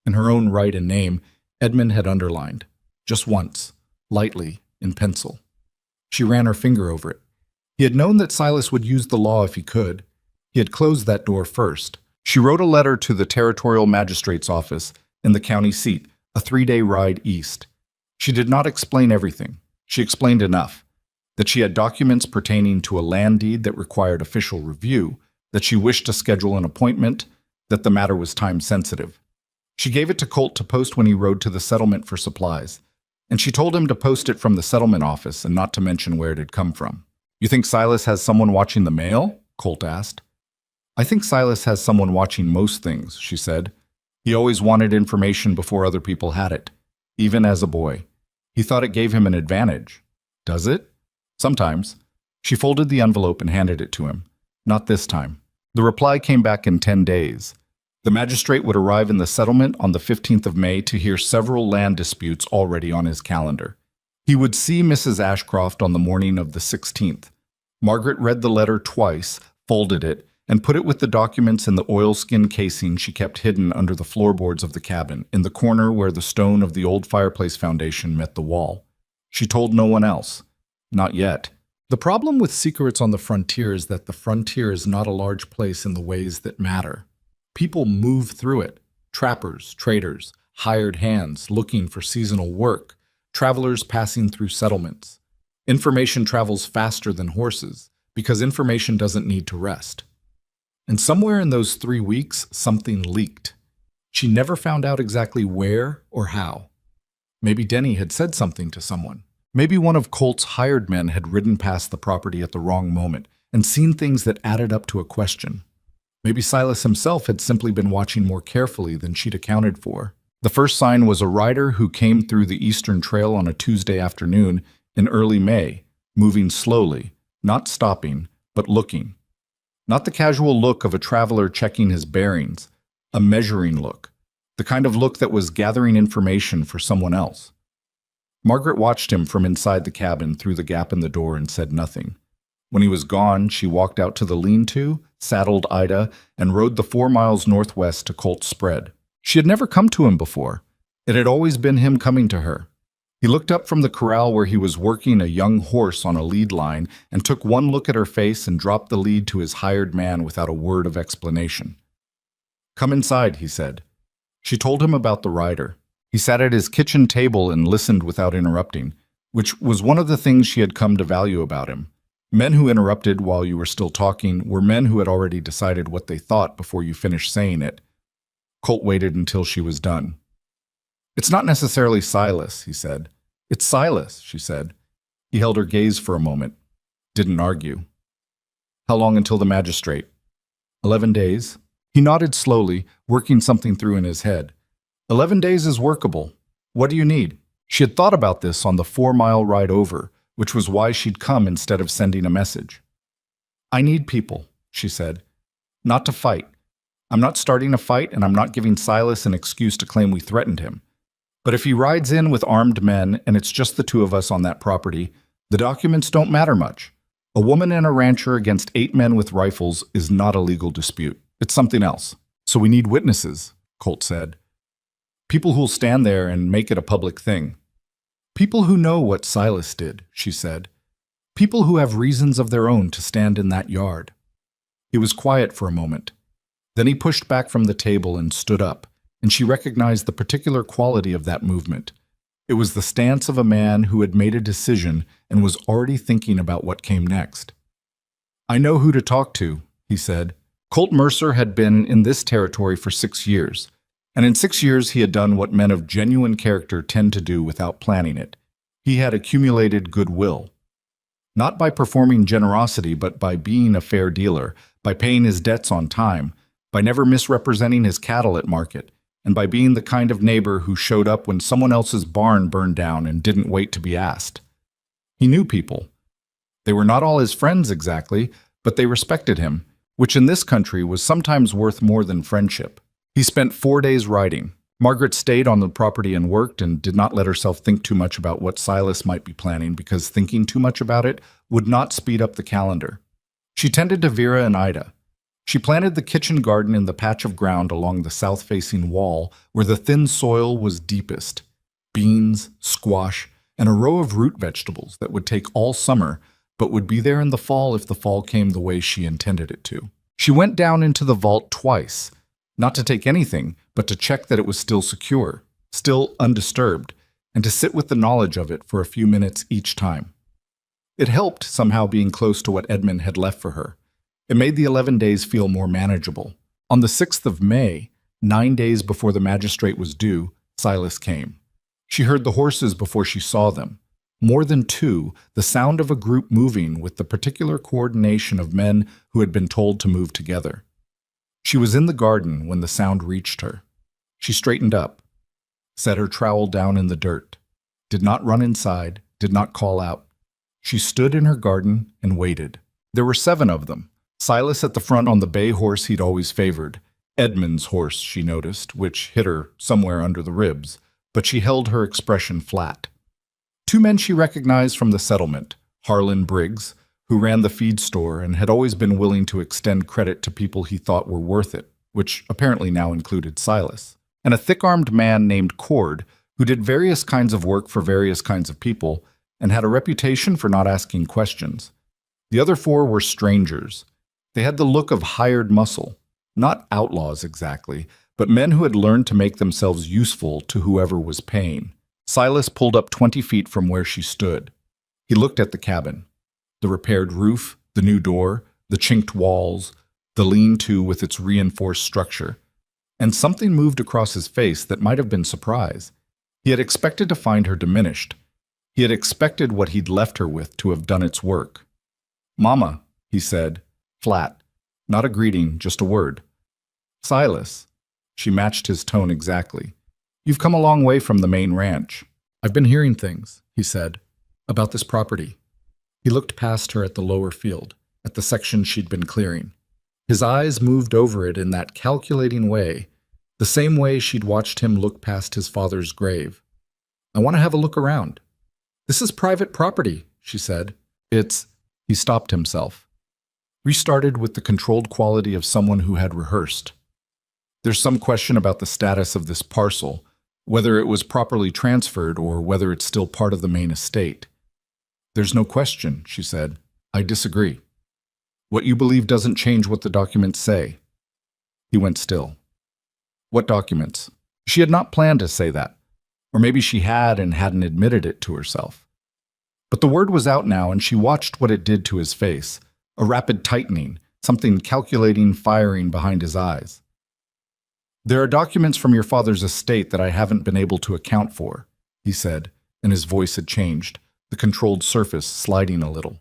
in her own right and name, Edmund had underlined, just once, lightly, in pencil. She ran her finger over it. He had known that Silas would use the law if he could. He had closed that door first. She wrote a letter to the territorial magistrate's office in the county seat, a 3-day ride east. She did not explain everything. She explained enough. That she had documents pertaining to a land deed that required official review, that she wished to schedule an appointment, that the matter was time-sensitive. She gave it to Colt to post when he rode to the settlement for supplies, and she told him to post it from the settlement office and not to mention where it had come from. "You think Silas has someone watching the mail?" Colt asked. "I think Silas has someone watching most things," she said. "He always wanted information before other people had it, even as a boy. He thought it gave him an advantage." "Does it?" "Sometimes." She folded the envelope and handed it to him. "Not this time." The reply came back in 10 days. The magistrate would arrive in the settlement on the 15th of May to hear several land disputes already on his calendar. He would see Mrs. Ashcroft on the morning of the 16th. Margaret read the letter twice, folded it, and put it with the documents in the oilskin casing she kept hidden under the floorboards of the cabin, in the corner where the stone of the old fireplace foundation met the wall. She told no one else. Not yet. The problem with secrets on the frontier is that the frontier is not a large place in the ways that matter. People move through it. Trappers, traders, hired hands looking for seasonal work, travelers passing through settlements. Information travels faster than horses because information doesn't need to rest. And somewhere in those 3 weeks, something leaked. She never found out exactly where or how. Maybe Denny had said something to someone. Maybe one of Colt's hired men had ridden past the property at the wrong moment and seen things that added up to a question. Maybe Silas himself had simply been watching more carefully than she'd accounted for. The first sign was a rider who came through the Eastern Trail on a Tuesday afternoon in early May, moving slowly, not stopping, but looking. Not the casual look of a traveler checking his bearings, a measuring look, the kind of look that was gathering information for someone else. Margaret watched him from inside the cabin through the gap in the door and said nothing. When he was gone, she walked out to the lean-to, saddled Ida, and rode the 4 miles northwest to Colt's spread. She had never come to him before. It had always been him coming to her. He looked up from the corral where he was working a young horse on a lead line and took one look at her face and dropped the lead to his hired man without a word of explanation. Come inside, he said. She told him about the rider. He sat at his kitchen table and listened without interrupting, which was one of the things she had come to value about him. Men who interrupted while you were still talking were men who had already decided what they thought before you finished saying it. Colt waited until she was done. It's not necessarily Silas, he said. It's Silas, she said. He held her gaze for a moment. Didn't argue. How long until the magistrate? 11 days. He nodded slowly, working something through in his head. 11 days is workable. What do you need? She had thought about this on the 4-mile ride over, which was why she'd come instead of sending a message. I need people, she said. Not to fight. I'm not starting a fight, and I'm not giving Silas an excuse to claim we threatened him. But if he rides in with armed men and it's just the two of us on that property, the documents don't matter much. A woman and a rancher against 8 men with rifles is not a legal dispute. It's something else. So we need witnesses, Colt said. People who'll stand there and make it a public thing. People who know what Silas did, she said. People who have reasons of their own to stand in that yard. He was quiet for a moment. Then he pushed back from the table and stood up, and she recognized the particular quality of that movement. It was the stance of a man who had made a decision and was already thinking about what came next. I know who to talk to, he said. Colt Mercer had been in this territory for 6 years, and in 6 years he had done what men of genuine character tend to do without planning it. He had accumulated goodwill. Not by performing generosity, but by being a fair dealer, by paying his debts on time, by never misrepresenting his cattle at market, and by being the kind of neighbor who showed up when someone else's barn burned down and didn't wait to be asked. He knew people. They were not all his friends exactly, but they respected him, which in this country was sometimes worth more than friendship. He spent 4 days riding. Margaret stayed on the property and worked and did not let herself think too much about what Silas might be planning because thinking too much about it would not speed up the calendar. She tended to Vera and Ida. She planted the kitchen garden in the patch of ground along the south-facing wall where the thin soil was deepest. Beans, squash, and a row of root vegetables that would take all summer but would be there in the fall if the fall came the way she intended it to. She went down into the vault twice, not to take anything, but to check that it was still secure, still undisturbed, and to sit with the knowledge of it for a few minutes each time. It helped somehow being close to what Edmund had left for her. It made the 11 days feel more manageable. On the 6th of May, 9 days before the magistrate was due, Silas came. She heard the horses before she saw them. More than 2, the sound of a group moving with the particular coordination of men who had been told to move together. She was in the garden when the sound reached her. She straightened up, set her trowel down in the dirt, did not run inside, did not call out. She stood in her garden and waited. There were 7 of them. Silas at the front on the bay horse he'd always favored. Edmund's horse, she noticed, which hit her somewhere under the ribs, but she held her expression flat. 2 men she recognized from the settlement, Harlan Briggs, who ran the feed store and had always been willing to extend credit to people he thought were worth it, which apparently now included Silas, and a thick-armed man named Cord, who did various kinds of work for various kinds of people and had a reputation for not asking questions. The other 4 were strangers. They had the look of hired muscle, not outlaws exactly, but men who had learned to make themselves useful to whoever was paying. Silas pulled up 20 feet from where she stood. He looked at the cabin. The repaired roof, the new door, the chinked walls, the lean-to with its reinforced structure. And something moved across his face that might have been surprise. He had expected to find her diminished. He had expected what he'd left her with to have done its work. "Mama," he said, flat. Not a greeting, just a word. "Silas." She matched his tone exactly. "You've come a long way from the main ranch." "I've been hearing things," he said, "about this property." He looked past her at the lower field, at the section she'd been clearing. His eyes moved over it in that calculating way, the same way she'd watched him look past his father's grave. "I want to have a look around." "This is private property," she said. "It's—" He stopped himself. Restarted with the controlled quality of someone who had rehearsed. "There's some question about the status of this parcel, whether it was properly transferred or whether it's still part of the main estate." "There's no question," she said. "I disagree. What you believe doesn't change what the documents say." He went still. What documents? She had not planned to say that. Or maybe she had and hadn't admitted it to herself. But the word was out now, and she watched what it did to his face. A rapid tightening, something calculating firing behind his eyes. There are documents from your father's estate that I haven't been able to account for, he said, and his voice had changed, the controlled surface sliding a little.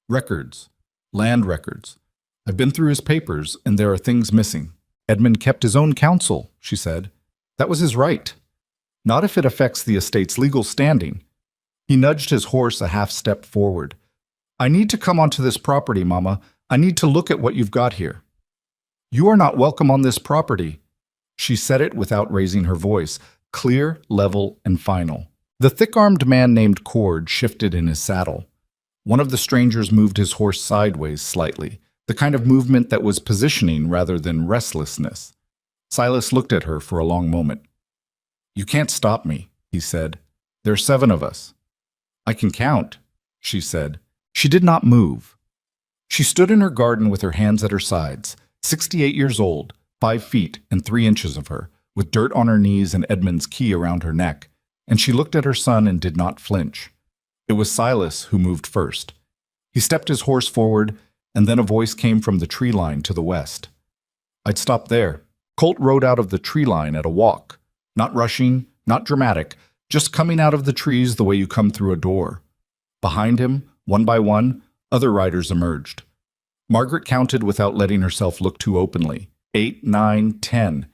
Records. Land records. I've been through his papers, and there are things missing. Edmund kept his own counsel, she said. That was his right. Not if it affects the estate's legal standing. He nudged his horse a half step forward. I need to come onto this property, Mama. I need to look at what you've got here. You are not welcome on this property. She said it without raising her voice, clear, level, and final. The thick-armed man named Cord shifted in his saddle. One of the strangers moved his horse sideways slightly, the kind of movement that was positioning rather than restlessness. Silas looked at her for a long moment. You can't stop me, he said. There are 7 of us. I can count, she said. She did not move. She stood in her garden with her hands at her sides, 68 years old, 5 feet and 3 inches of her, with dirt on her knees and Edmund's key around her neck, and she looked at her son and did not flinch. It was Silas who moved first. He stepped his horse forward, and then a voice came from the tree line to the west. I'd stop there. Colt rode out of the tree line at a walk. Not rushing, not dramatic, just coming out of the trees the way you come through a door. Behind him, one by one, other riders emerged. Margaret counted without letting herself look too openly. 8, 9, 10.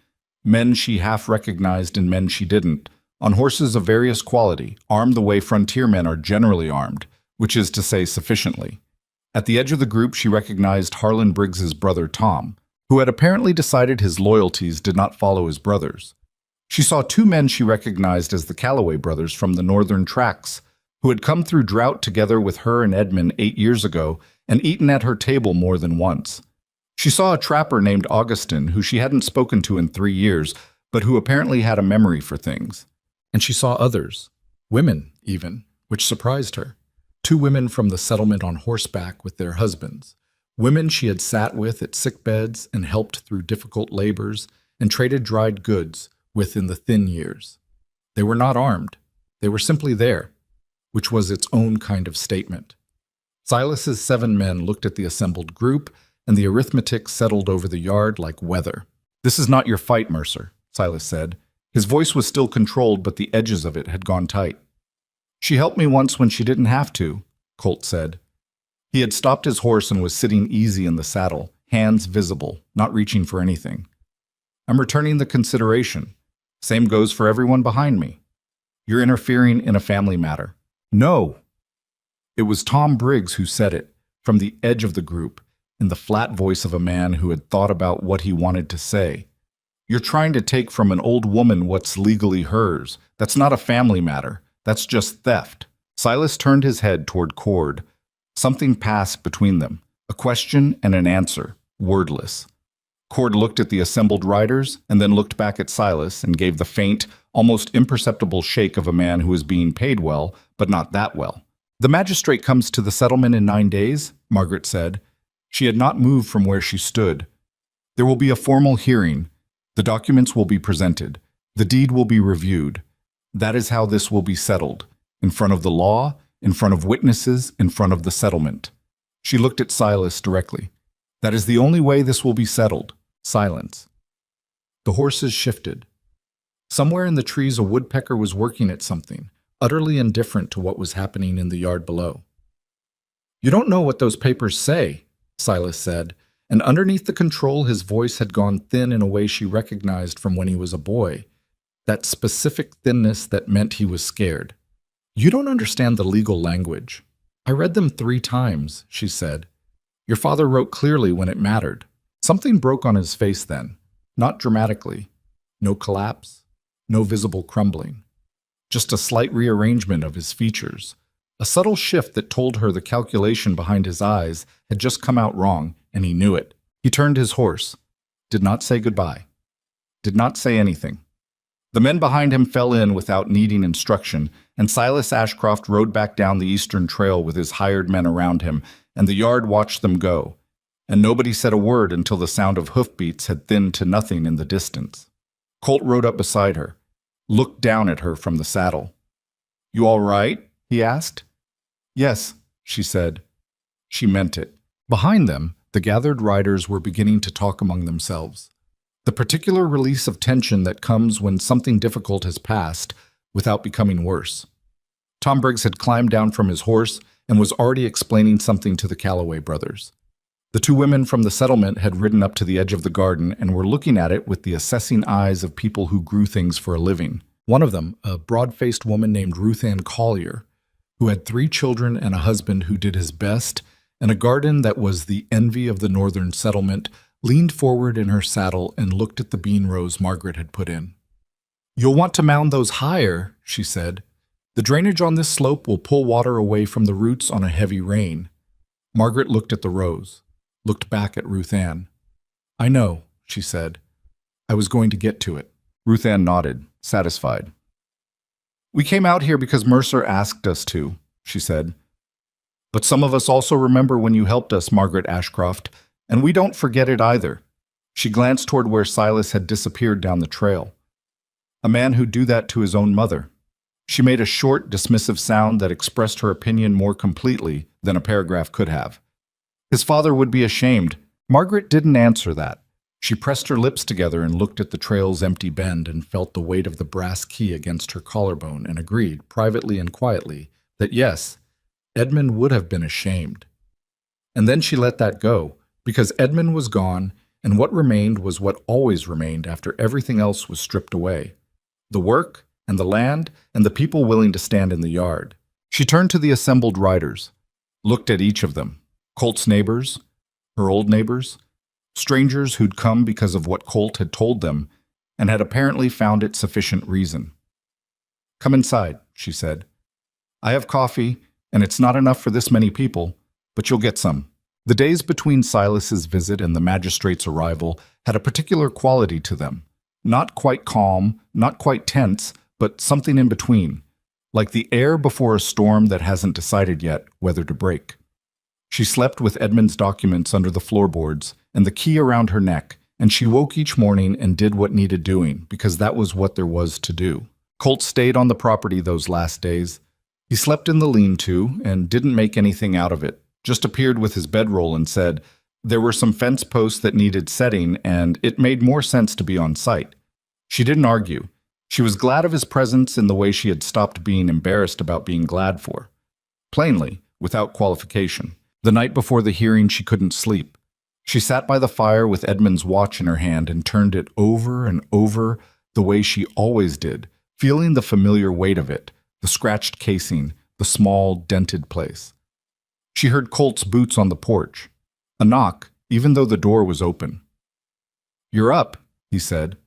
Men she half recognized and men she didn't, on horses of various quality, armed the way frontiermen are generally armed, which is to say sufficiently. At the edge of the group she recognized Harlan Briggs's brother Tom, who had apparently decided his loyalties did not follow his brother's. She saw 2 men she recognized as the Calloway brothers from the northern tracts, who had come through drought together with her and Edmund 8 years ago and eaten at her table more than once. She saw a trapper named Augustin, who she hadn't spoken to in 3 years, but who apparently had a memory for things. And she saw others, women even, which surprised her. 2 women from the settlement on horseback with their husbands, women she had sat with at sickbeds and helped through difficult labors and traded dried goods with in the thin years. They were not armed. They were simply there, which was its own kind of statement. Silas's 7 men looked at the assembled group, and the arithmetic settled over the yard like weather. This is not your fight, Mercer, Silas said. His voice was still controlled, but the edges of it had gone tight. She helped me once when she didn't have to, Colt said. He had stopped his horse and was sitting easy in the saddle, hands visible, not reaching for anything. I'm returning the consideration. Same goes for everyone behind me. You're interfering in a family matter. No! It was Tom Briggs who said it, from the edge of the group, in the flat voice of a man who had thought about what he wanted to say. You're trying to take from an old woman what's legally hers. That's not a family matter. That's just theft. Silas turned his head toward Cord. Something passed between them, a question and an answer, wordless. Cord looked at the assembled riders and then looked back at Silas and gave the faint, almost imperceptible shake of a man who is being paid well, but not that well. The magistrate comes to the settlement in 9 days, Margaret said. She had not moved from where she stood. There will be a formal hearing. The documents will be presented. The deed will be reviewed. That is how this will be settled. In front of the law, in front of witnesses, in front of the settlement. She looked at Silas directly. That is the only way this will be settled. Silence. The horses shifted. Somewhere in the trees a woodpecker was working at something, utterly indifferent to what was happening in the yard below. You don't know what those papers say, Silas said, and underneath the control his voice had gone thin in a way she recognized from when he was a boy, that specific thinness that meant he was scared. You don't understand the legal language. I read them 3 times, she said. Your father wrote clearly when it mattered. Something broke on his face then, not dramatically. No collapse, no visible crumbling. Just a slight rearrangement of his features. A subtle shift that told her the calculation behind his eyes had just come out wrong, and he knew it. He turned his horse. Did not say goodbye. Did not say anything. The men behind him fell in without needing instruction, and Silas Ashcroft rode back down the eastern trail with his hired men around him, and the yard watched them go. And nobody said a word until the sound of hoofbeats had thinned to nothing in the distance. Colt rode up beside her, looked down at her from the saddle. "You all right?" he asked. "Yes," she said. She meant it. Behind them, the gathered riders were beginning to talk among themselves. The particular release of tension that comes when something difficult has passed without becoming worse. Tom Briggs had climbed down from his horse and was already explaining something to the Calloway brothers. The two women from the settlement had ridden up to the edge of the garden and were looking at it with the assessing eyes of people who grew things for a living. One of them, a broad-faced woman named Ruth Ann Collier, who had 3 children and a husband who did his best, and a garden that was the envy of the northern settlement, leaned forward in her saddle and looked at the bean rows Margaret had put in. "You'll want to mound those higher," she said. "The drainage on this slope will pull water away from the roots on a heavy rain." Margaret looked at the rows, looked back at Ruth Ann. "I know," she said. "I was going to get to it." Ruth Ann nodded, satisfied. "We came out here because Mercer asked us to," she said. "But some of us also remember when you helped us, Margaret Ashcroft, and we don't forget it either." She glanced toward where Silas had disappeared down the trail. "A man who'd do that to his own mother." She made a short, dismissive sound that expressed her opinion more completely than a paragraph could have. "His father would be ashamed." Margaret didn't answer that. She pressed her lips together and looked at the trail's empty bend and felt the weight of the brass key against her collarbone and agreed, privately and quietly, that yes, Edmund would have been ashamed. And then she let that go, because Edmund was gone, and what remained was what always remained after everything else was stripped away. The work, and the land, and the people willing to stand in the yard. She turned to the assembled riders, looked at each of them, Colt's neighbors, her old neighbors, strangers who'd come because of what Colt had told them, and had apparently found it sufficient reason. "Come inside," she said. "I have coffee, and it's not enough for this many people, but you'll get some." The days between Silas's visit and the magistrate's arrival had a particular quality to them. Not quite calm, not quite tense, but something in between, like the air before a storm that hasn't decided yet whether to break. She slept with Edmund's documents under the floorboards and the key around her neck, and she woke each morning and did what needed doing, because that was what there was to do. Colt stayed on the property those last days. He slept in the lean-to and didn't make anything out of it, just appeared with his bedroll and said there were some fence posts that needed setting and it made more sense to be on site. She didn't argue. She was glad of his presence in the way she had stopped being embarrassed about being glad for. Plainly, without qualification. The night before the hearing, she couldn't sleep. She sat by the fire with Edmund's watch in her hand and turned it over and over the way she always did, feeling the familiar weight of it, the scratched casing, the small, dented place. She heard Colt's boots on the porch. A knock, even though the door was open. "You're up," he said.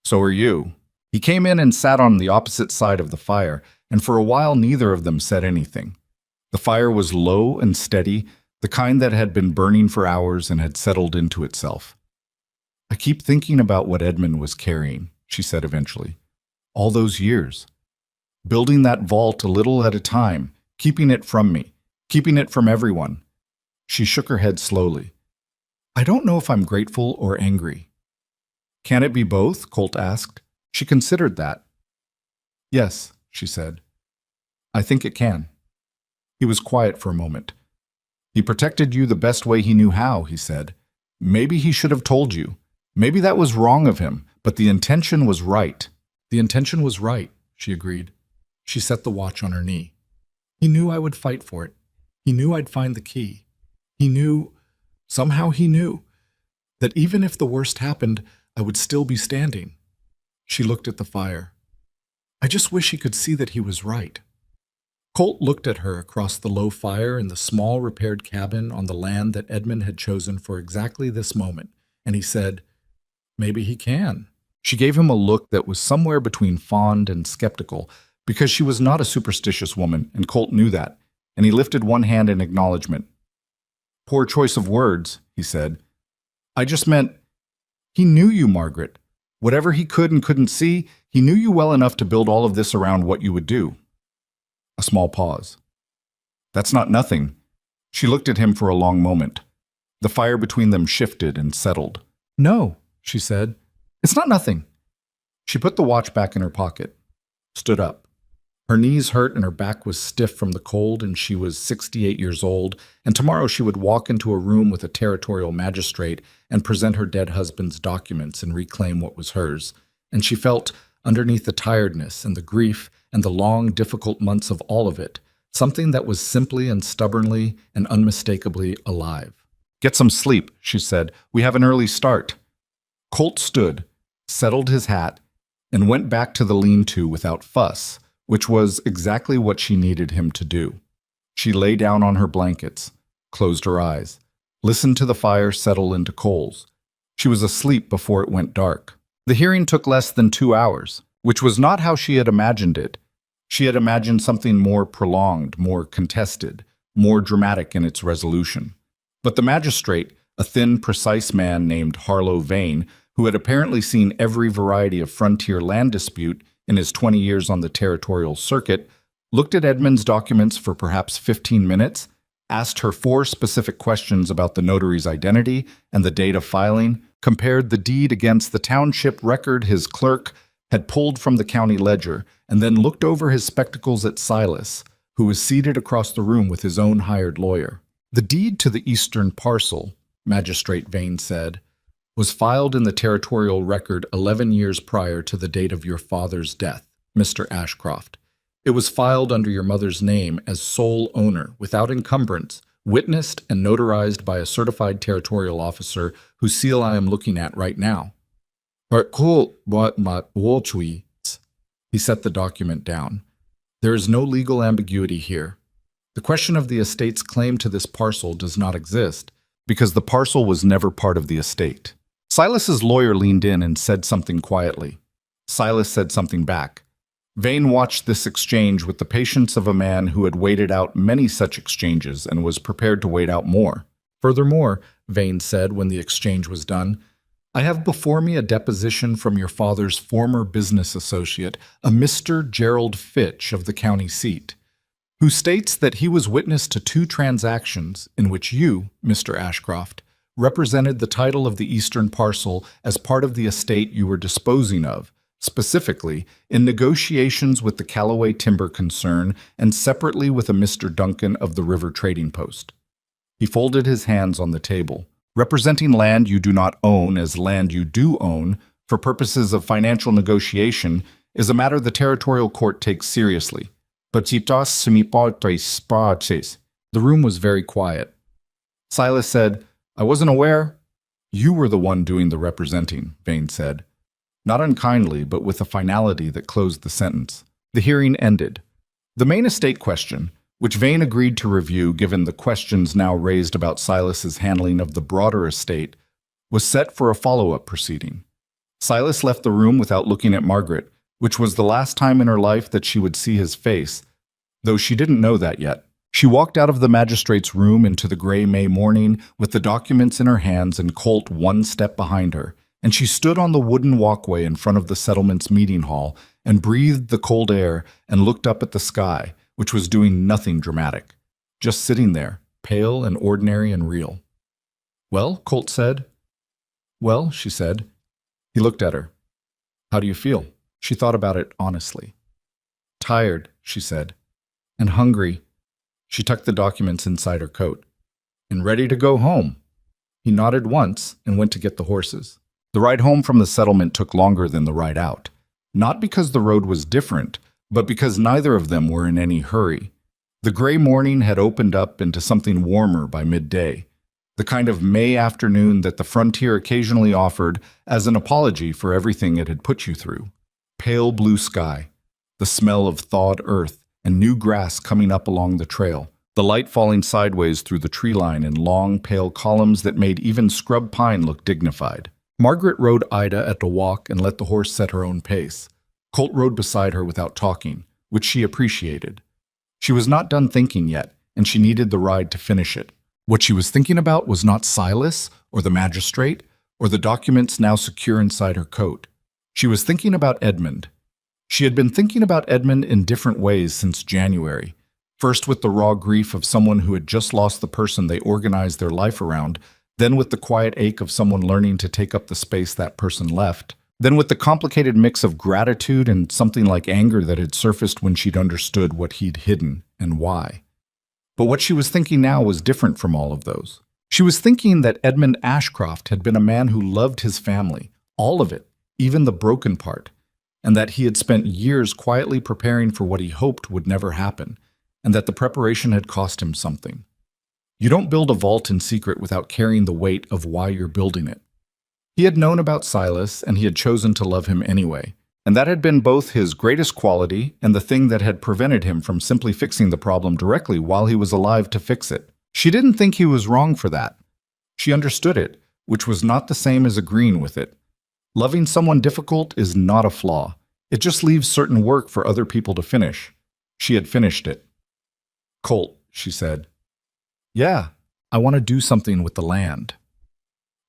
"So are you." He came in and sat on the opposite side of the fire, and for a while neither of them said anything. The fire was low and steady, the kind that had been burning for hours and had settled into itself. "I keep thinking about what Edmund was carrying," she said eventually. "All those years. Building that vault a little at a time, keeping it from me, keeping it from everyone." She shook her head slowly. "I don't know if I'm grateful or angry." "Can it be both?" Colt asked. She considered that. "Yes," she said. "I think it can." He was quiet for a moment. "He protected you the best way he knew how," he said. "Maybe he should have told you. Maybe that was wrong of him, but the intention was right." "The intention was right," she agreed. She set the watch on her knee. "He knew I would fight for it. He knew I'd find the key. He knew, somehow he knew, that even if the worst happened, I would still be standing." She looked at the fire. "I just wish he could see that he was right." Colt looked at her across the low fire in the small repaired cabin on the land that Edmund had chosen for exactly this moment, and he said, "Maybe he can." She gave him a look that was somewhere between fond and skeptical, because she was not a superstitious woman, and Colt knew that, and he lifted one hand in acknowledgement. "Poor choice of words," he said. "I just meant, he knew you, Margaret. Whatever he could and couldn't see, he knew you well enough to build all of this around what you would do." A small pause. "That's not nothing." She looked at him for a long moment. The fire between them shifted and settled. "No," she said. "It's not nothing. She put the watch back in her pocket, stood up. Her knees hurt and her back was stiff from the cold, and she was 68 years old, and tomorrow she would walk into a room with a territorial magistrate and present her dead husband's documents and reclaim what was hers. And she felt, underneath the tiredness and the grief and the long, difficult months of all of it, something that was simply and stubbornly and unmistakably alive. "Get some sleep," she said. "We have an early start." Colt stood, settled his hat, and went back to the lean-to without fuss, which was exactly what she needed him to do. She lay down on her blankets, closed her eyes, listened to the fire settle into coals. She was asleep before it went dark. The hearing took less than 2 hours, which was not how she had imagined it. She had imagined something more prolonged, more contested, more dramatic in its resolution. But the magistrate, a thin, precise man named Harlow Vane, who had apparently seen every variety of frontier land dispute in his 20 years on the territorial circuit, looked at Edmund's documents for perhaps 15 minutes, asked her 4 specific questions about the notary's identity and the date of filing, compared the deed against the township record his clerk had pulled from the county ledger, and then looked over his spectacles at Silas, who was seated across the room with his own hired lawyer. "The deed to the eastern parcel," Magistrate Vane said, "was filed in the territorial record 11 years prior to the date of your father's death, Mr. Ashcroft. It was filed under your mother's name as sole owner, without encumbrance, witnessed and notarized by a certified territorial officer whose seal I am looking at right now." He set the document down. "There is no legal ambiguity here. The question of the estate's claim to this parcel does not exist, because the parcel was never part of the estate." Silas's lawyer leaned in and said something quietly. Silas said something back. Vane watched this exchange with the patience of a man who had waited out many such exchanges and was prepared to wait out more. "Furthermore," Vane said when the exchange was done, "I have before me a deposition from your father's former business associate, a Mr. Gerald Fitch of the county seat, who states that he was witness to 2 transactions in which you, Mr. Ashcroft, represented the title of the eastern parcel as part of the estate you were disposing of, specifically in negotiations with the Callaway Timber Concern and separately with a Mr. Duncan of the River Trading Post." He folded his hands on the table. "Representing land you do not own as land you do own for purposes of financial negotiation is a matter the territorial court takes seriously. The room was very quiet. Silas said, "I wasn't aware." "You were the one doing the representing," Vane said. Not unkindly, but with a finality that closed the sentence. The hearing ended. The main estate question, which Vane agreed to review given the questions now raised about Silas's handling of the broader estate, was set for a follow-up proceeding. Silas left the room without looking at Margaret, which was the last time in her life that she would see his face, though she didn't know that yet. She walked out of the magistrate's room into the gray May morning with the documents in her hands and Colt 1 step behind her, and she stood on the wooden walkway in front of the settlement's meeting hall and breathed the cold air and looked up at the sky, which was doing nothing dramatic, just sitting there, pale and ordinary and real. "Well?" Colt said. "Well," she said. He looked at her. "How do you feel?" She thought about it honestly. "Tired," she said, "and hungry." She tucked the documents inside her coat. "And ready to go home." He nodded once and went to get the horses. The ride home from the settlement took longer than the ride out, not because the road was different, but because neither of them were in any hurry. The gray morning had opened up into something warmer by midday, the kind of May afternoon that the frontier occasionally offered as an apology for everything it had put you through. Pale blue sky, the smell of thawed earth, and new grass coming up along the trail, the light falling sideways through the tree line in long, pale columns that made even scrub pine look dignified. Margaret rode Ida at the walk and let the horse set her own pace. Colt rode beside her without talking, which she appreciated. She was not done thinking yet, and she needed the ride to finish it. What she was thinking about was not Silas, or the magistrate, or the documents now secure inside her coat. She was thinking about Edmund. She had been thinking about Edmund in different ways since January, first with the raw grief of someone who had just lost the person they organized their life around, then with the quiet ache of someone learning to take up the space that person left. Then with the complicated mix of gratitude and something like anger that had surfaced when she'd understood what he'd hidden and why. But what she was thinking now was different from all of those. She was thinking that Edmund Ashcroft had been a man who loved his family, all of it, even the broken part, and that he had spent years quietly preparing for what he hoped would never happen, and that the preparation had cost him something. You don't build a vault in secret without carrying the weight of why you're building it. He had known about Silas, and he had chosen to love him anyway, and that had been both his greatest quality and the thing that had prevented him from simply fixing the problem directly while he was alive to fix it. She didn't think he was wrong for that. She understood it, which was not the same as agreeing with it. Loving someone difficult is not a flaw. It just leaves certain work for other people to finish. She had finished it. "Colt," she said. "Yeah, I want to do something with the land."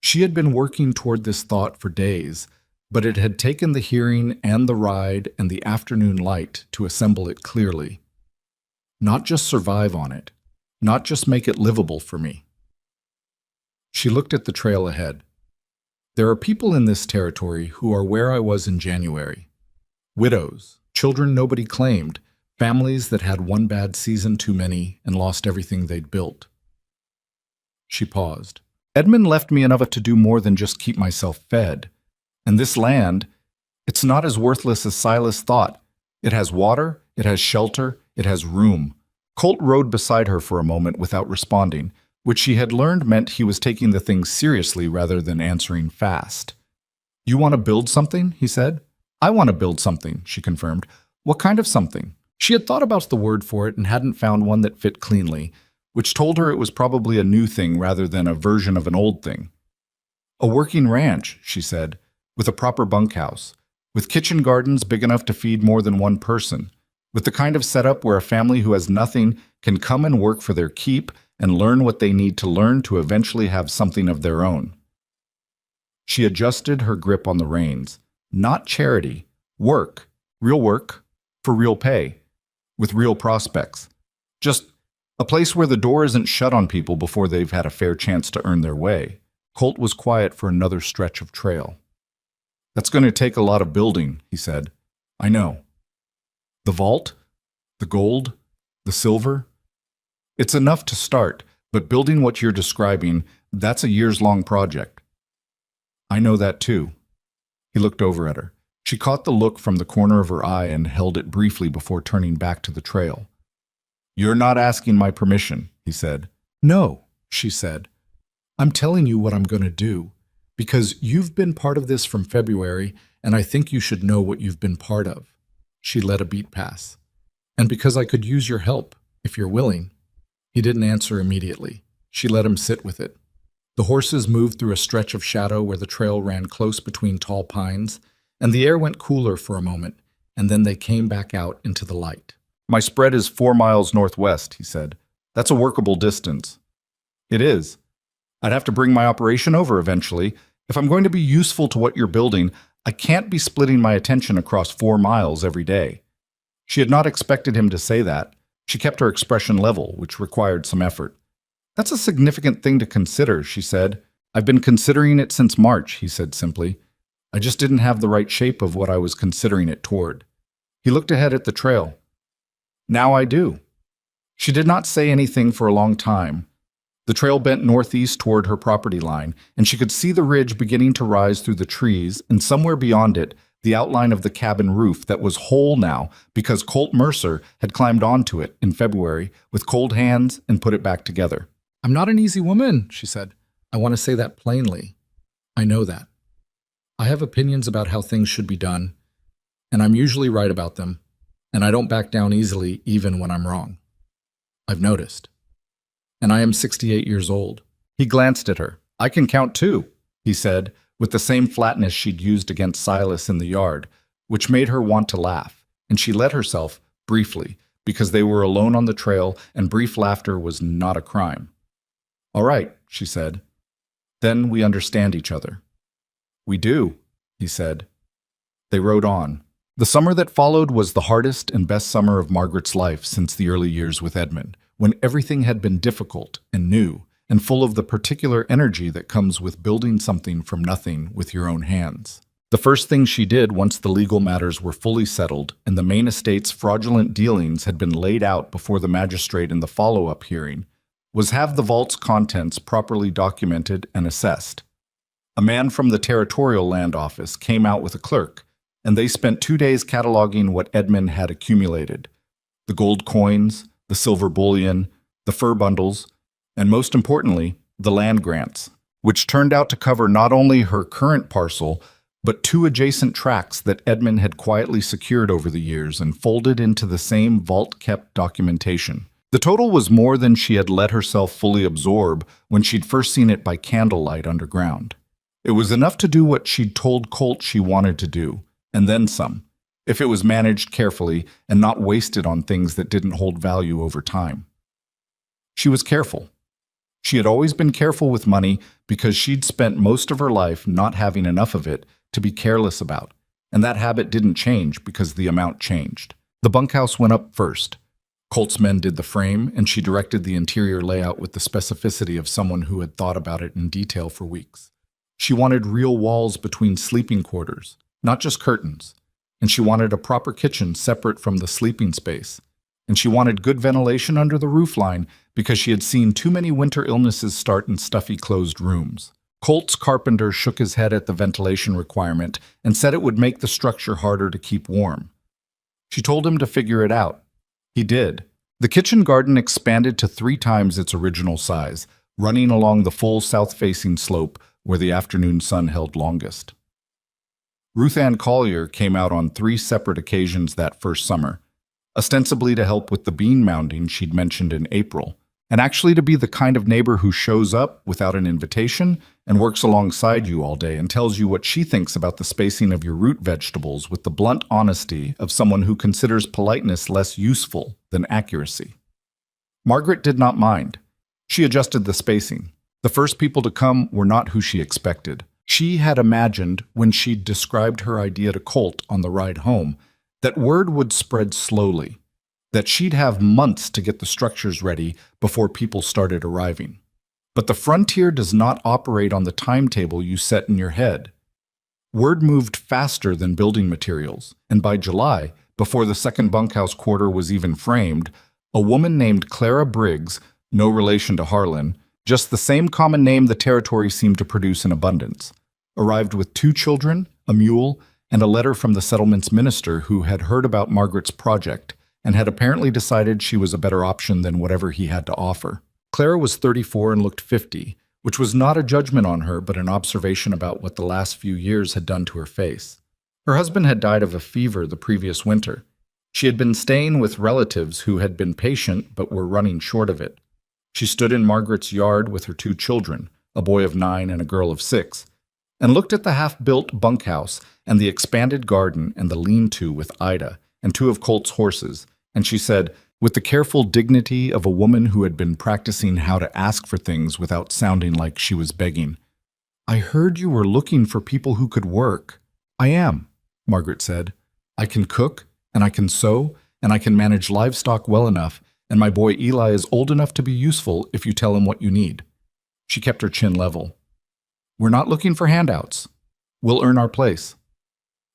She had been working toward this thought for days, but it had taken the hearing and the ride and the afternoon light to assemble it clearly. Not just survive on it, not just make it livable for me. She looked at the trail ahead. There are people in this territory who are where I was in January. Widows, children nobody claimed, families that had one bad season too many and lost everything they'd built. She paused. Edmund left me enough to do more than just keep myself fed. And this land, it's not as worthless as Silas thought. It has water, it has shelter, it has room. Colt rode beside her for a moment without responding, which she had learned meant he was taking the thing seriously rather than answering fast. "You want to build something?" he said. "I want to build something," she confirmed. "What kind of something?" She had thought about the word for it and hadn't found one that fit cleanly, which told her it was probably a new thing rather than a version of an old thing. "A working ranch," she said, "with a proper bunkhouse, with kitchen gardens big enough to feed more than one person, with the kind of setup where a family who has nothing can come and work for their keep and learn what they need to learn to eventually have something of their own." She adjusted her grip on the reins. Not charity, work, for real pay, with real prospects. Just a place where the door isn't shut on people before they've had a fair chance to earn their way. Colt was quiet for another stretch of trail. "That's going to take a lot of building," he said. "I know. The vault? The gold? The silver? It's enough to start, but building what you're describing, that's a years-long project." "I know that too." He looked over at her. She caught the look from the corner of her eye and held it briefly before turning back to the trail. "You're not asking my permission," he said. "No," she said. "I'm telling you what I'm going to do, because you've been part of this from February, and I think you should know what you've been part of." She let a beat pass. "And because I could use your help, if you're willing." He didn't answer immediately. She let him sit with it. The horses moved through a stretch of shadow where the trail ran close between tall pines, and the air went cooler for a moment, and then they came back out into the light. "My spread is 4 miles northwest," he said. "That's a workable distance." "It is. I'd have to bring my operation over eventually. If I'm going to be useful to what you're building, I can't be splitting my attention across 4 miles every day." She had not expected him to say that. She kept her expression level, which required some effort. "That's a significant thing to consider," she said. "I've been considering it since March," he said simply. "I just didn't have the right shape of what I was considering it toward." He looked ahead at the trail. "Now I do." She did not say anything for a long time. The trail bent northeast toward her property line, and she could see the ridge beginning to rise through the trees, and somewhere beyond it, the outline of the cabin roof that was whole now because Colt Mercer had climbed onto it in February with cold hands and put it back together. "I'm not an easy woman," she said. "I want to say that plainly. I know that. I have opinions about how things should be done, and I'm usually right about them, and I don't back down easily even when I'm wrong. I've noticed. And I am 68 years old." He glanced at her. "I can count too," he said, with the same flatness she'd used against Silas in the yard, which made her want to laugh, and she let herself, briefly, because they were alone on the trail and brief laughter was not a crime. "All right," she said. "Then we understand each other." "We do," he said. They rode on. The summer that followed was the hardest and best summer of Margaret's life since the early years with Edmund, when everything had been difficult and new and full of the particular energy that comes with building something from nothing with your own hands. The first thing she did once the legal matters were fully settled and the main estate's fraudulent dealings had been laid out before the magistrate in the follow-up hearing was have the vault's contents properly documented and assessed. A man from the Territorial Land Office came out with a clerk, and they spent 2 days cataloging what Edmund had accumulated: the gold coins, the silver bullion, the fur bundles, and most importantly, the land grants, which turned out to cover not only her current parcel, but 2 adjacent tracts that Edmund had quietly secured over the years and folded into the same vault-kept documentation. The total was more than she had let herself fully absorb when she'd first seen it by candlelight underground. It was enough to do what she'd told Colt she wanted to do, and then some, if it was managed carefully and not wasted on things that didn't hold value over time. She was careful. She had always been careful with money because she'd spent most of her life not having enough of it to be careless about, and that habit didn't change because the amount changed. The bunkhouse went up first. Colt's men did the frame, and she directed the interior layout with the specificity of someone who had thought about it in detail for weeks. She wanted real walls between sleeping quarters, not just curtains, and she wanted a proper kitchen separate from the sleeping space, and she wanted good ventilation under the roofline because she had seen too many winter illnesses start in stuffy closed rooms. Colt's carpenter shook his head at the ventilation requirement and said it would make the structure harder to keep warm. She told him to figure it out. He did. The kitchen garden expanded to 3 times its original size, running along the full south-facing slope where the afternoon sun held longest. Ruth Ann Collier came out on 3 separate occasions that first summer, ostensibly to help with the bean mounding she'd mentioned in April, and actually to be the kind of neighbor who shows up without an invitation and works alongside you all day and tells you what she thinks about the spacing of your root vegetables with the blunt honesty of someone who considers politeness less useful than accuracy. Margaret did not mind. She adjusted the spacing. The first people to come were not who she expected. She had imagined, when she'd described her idea to Colt on the ride home, that word would spread slowly, that she'd have months to get the structures ready before people started arriving. But the frontier does not operate on the timetable you set in your head. Word moved faster than building materials, and by July, before the second bunkhouse quarter was even framed, a woman named Clara Briggs, no relation to Harlan, just the same common name the territory seemed to produce in abundance, arrived with 2 children, a mule, and a letter from the settlement's minister who had heard about Margaret's project and had apparently decided she was a better option than whatever he had to offer. Clara was 34 and looked 50, which was not a judgment on her but an observation about what the last few years had done to her face. Her husband had died of a fever the previous winter. She had been staying with relatives who had been patient but were running short of it. She stood in Margaret's yard with her 2 children, a boy of 9 and a girl of 6, and looked at the half-built bunkhouse and the expanded garden and the lean-to with Ida and 2 of Colt's horses, and she said, with the careful dignity of a woman who had been practicing how to ask for things without sounding like she was begging, "I heard you were looking for people who could work." "I am," Margaret said. "I can cook, and I can sew, and I can manage livestock well enough, and my boy Eli is old enough to be useful if you tell him what you need." She kept her chin level. "We're not looking for handouts. We'll earn our place."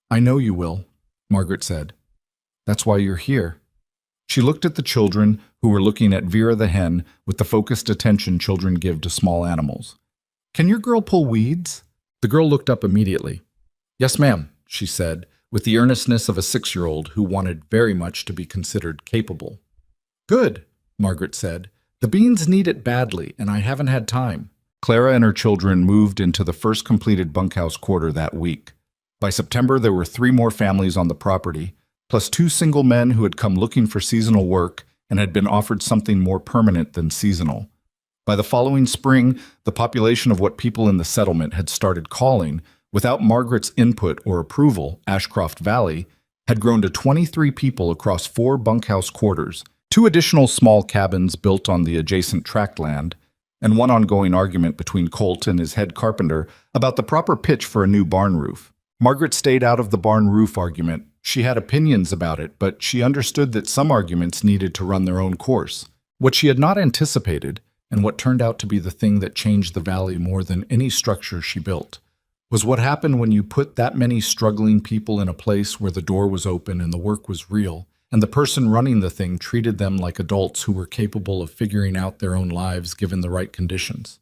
"I know you will," Margaret said. "That's why you're here." She looked at the children, who were looking at Vera the hen with the focused attention children give to small animals. "Can your girl pull weeds?" The girl looked up immediately. "Yes, ma'am," she said, with the earnestness of a 6-year-old who wanted very much to be considered capable. "Good," Margaret said. "The beans need it badly, and I haven't had time." Clara and her children moved into the first completed bunkhouse quarter that week. By September, there were 3 more families on the property, plus 2 single men who had come looking for seasonal work and had been offered something more permanent than seasonal. By the following spring, the population of what people in the settlement had started calling, without Margaret's input or approval, Ashcroft Valley, had grown to 23 people across 4 bunkhouse quarters, 2 additional small cabins built on the adjacent tract land, and one ongoing argument between Colt and his head carpenter about the proper pitch for a new barn roof. Margaret stayed out of the barn roof argument. She had opinions about it, but she understood that some arguments needed to run their own course. What she had not anticipated, and what turned out to be the thing that changed the valley more than any structure she built, was what happened when you put that many struggling people in a place where the door was open and the work was real, and the person running the thing treated them like adults who were capable of figuring out their own lives given the right conditions.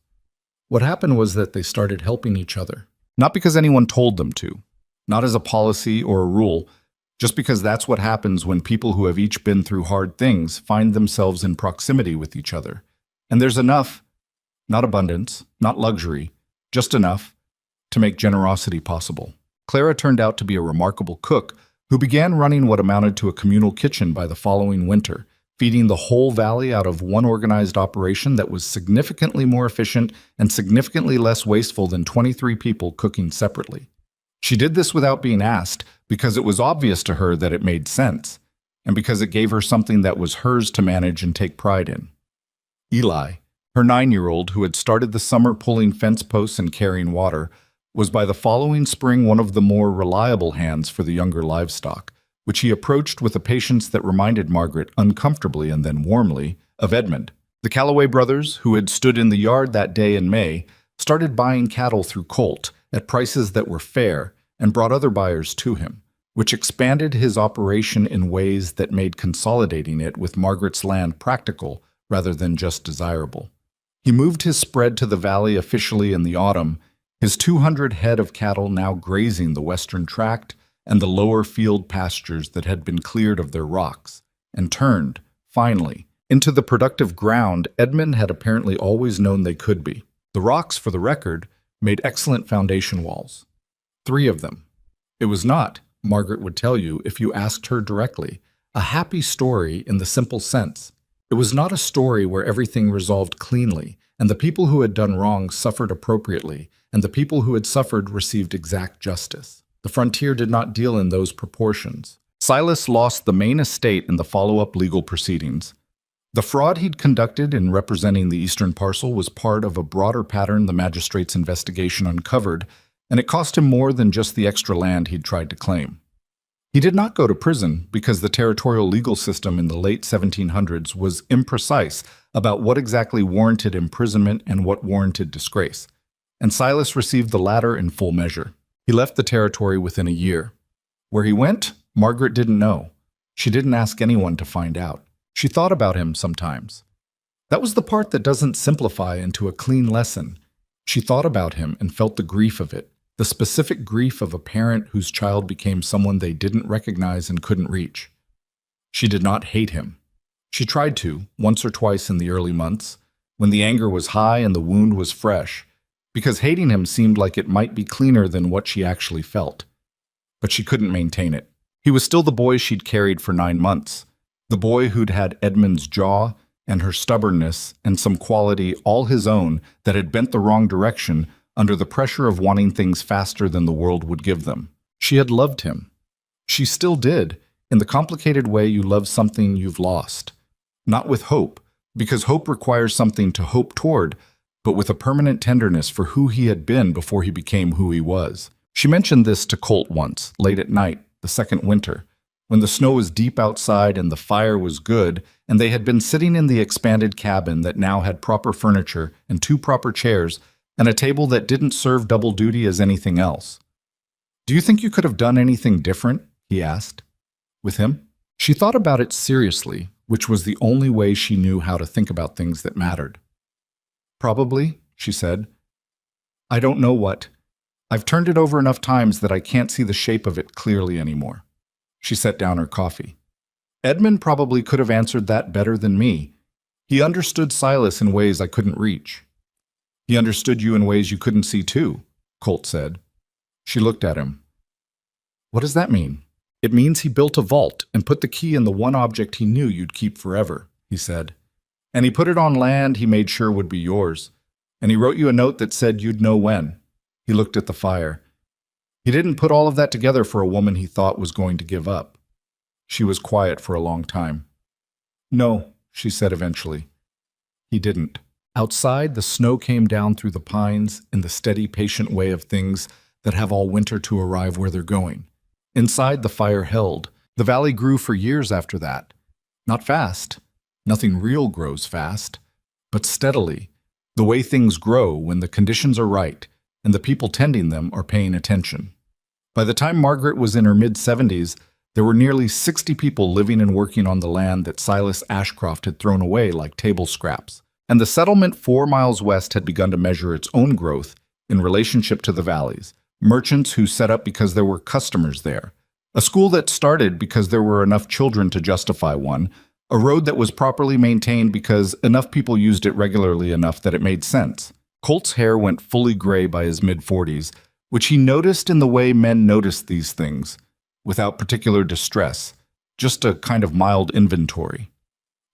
What happened was that they started helping each other. Not because anyone told them to, not as a policy or a rule, just because that's what happens when people who have each been through hard things find themselves in proximity with each other. And there's enough, not abundance, not luxury, just enough to make generosity possible. Clara turned out to be a remarkable cook who began running what amounted to a communal kitchen by the following winter, feeding the whole valley out of one organized operation that was significantly more efficient and significantly less wasteful than 23 people cooking separately. She did this without being asked because it was obvious to her that it made sense, and because it gave her something that was hers to manage and take pride in. Eli, her 9-year-old who had started the summer pulling fence posts and carrying water, was by the following spring one of the more reliable hands for the younger livestock, which he approached with a patience that reminded Margaret uncomfortably and then warmly of Edmund. The Calloway brothers, who had stood in the yard that day in May, started buying cattle through Colt at prices that were fair and brought other buyers to him, which expanded his operation in ways that made consolidating it with Margaret's land practical rather than just desirable. He moved his spread to the valley officially in the autumn, his 200 head of cattle now grazing the western tract and the lower field pastures that had been cleared of their rocks, and turned, finally, into the productive ground Edmund had apparently always known they could be. The rocks, for the record, made excellent foundation walls. 3 of them. It was not, Margaret would tell you if you asked her directly, a happy story in the simple sense. It was not a story where everything resolved cleanly, and the people who had done wrong suffered appropriately, and the people who had suffered received exact justice. The frontier did not deal in those proportions. Silas lost the main estate in the follow-up legal proceedings. The fraud he'd conducted in representing the eastern parcel was part of a broader pattern the magistrate's investigation uncovered, and it cost him more than just the extra land he'd tried to claim. He did not go to prison because the territorial legal system in the late 1700s was imprecise about what exactly warranted imprisonment and what warranted disgrace, and Silas received the latter in full measure. He left the territory within a year. Where he went, Margaret didn't know. She didn't ask anyone to find out. She thought about him sometimes. That was the part that doesn't simplify into a clean lesson. She thought about him and felt the grief of it, the specific grief of a parent whose child became someone they didn't recognize and couldn't reach. She did not hate him. She tried to, once or twice in the early months, when the anger was high and the wound was fresh, because hating him seemed like it might be cleaner than what she actually felt. But she couldn't maintain it. He was still the boy she'd carried for 9 months, the boy who'd had Edmund's jaw and her stubbornness and some quality all his own that had bent the wrong direction under the pressure of wanting things faster than the world would give them. She had loved him. She still did, in the complicated way you love something you've lost. Not with hope, because hope requires something to hope toward, but with a permanent tenderness for who he had been before he became who he was. She mentioned this to Colt once, late at night, the second winter, when the snow was deep outside and the fire was good, and they had been sitting in the expanded cabin that now had proper furniture and 2 proper chairs and a table that didn't serve double duty as anything else. "Do you think you could have done anything different?" he asked. "With him?" She thought about it seriously, which was the only way she knew how to think about things that mattered. "Probably," she said. "I don't know what. I've turned it over enough times that I can't see the shape of it clearly anymore." She set down her coffee. "Edmund probably could have answered that better than me. He understood Silas in ways I couldn't reach." "He understood you in ways you couldn't see too," Colt said. She looked at him. "What does that mean?" "It means he built a vault and put the key in the one object he knew you'd keep forever," he said. "And he put it on land he made sure would be yours. And he wrote you a note that said you'd know when." He looked at the fire. "He didn't put all of that together for a woman he thought was going to give up." She was quiet for a long time. "No," she said eventually. "He didn't." Outside, the snow came down through the pines in the steady, patient way of things that have all winter to arrive where they're going. Inside, the fire held. The valley grew for years after that. Not fast. Nothing real grows fast. But steadily, the way things grow when the conditions are right, and the people tending them are paying attention. By the time Margaret was in her mid-70s, there were nearly 60 people living and working on the land that Silas Ashcroft had thrown away like table scraps, and the settlement 4 miles west had begun to measure its own growth in relationship to the valleys, merchants who set up because there were customers there, a school that started because there were enough children to justify one, a road that was properly maintained because enough people used it regularly enough that it made sense. Colt's hair went fully gray by his mid-40s, which he noticed in the way men noticed these things, without particular distress, just a kind of mild inventory.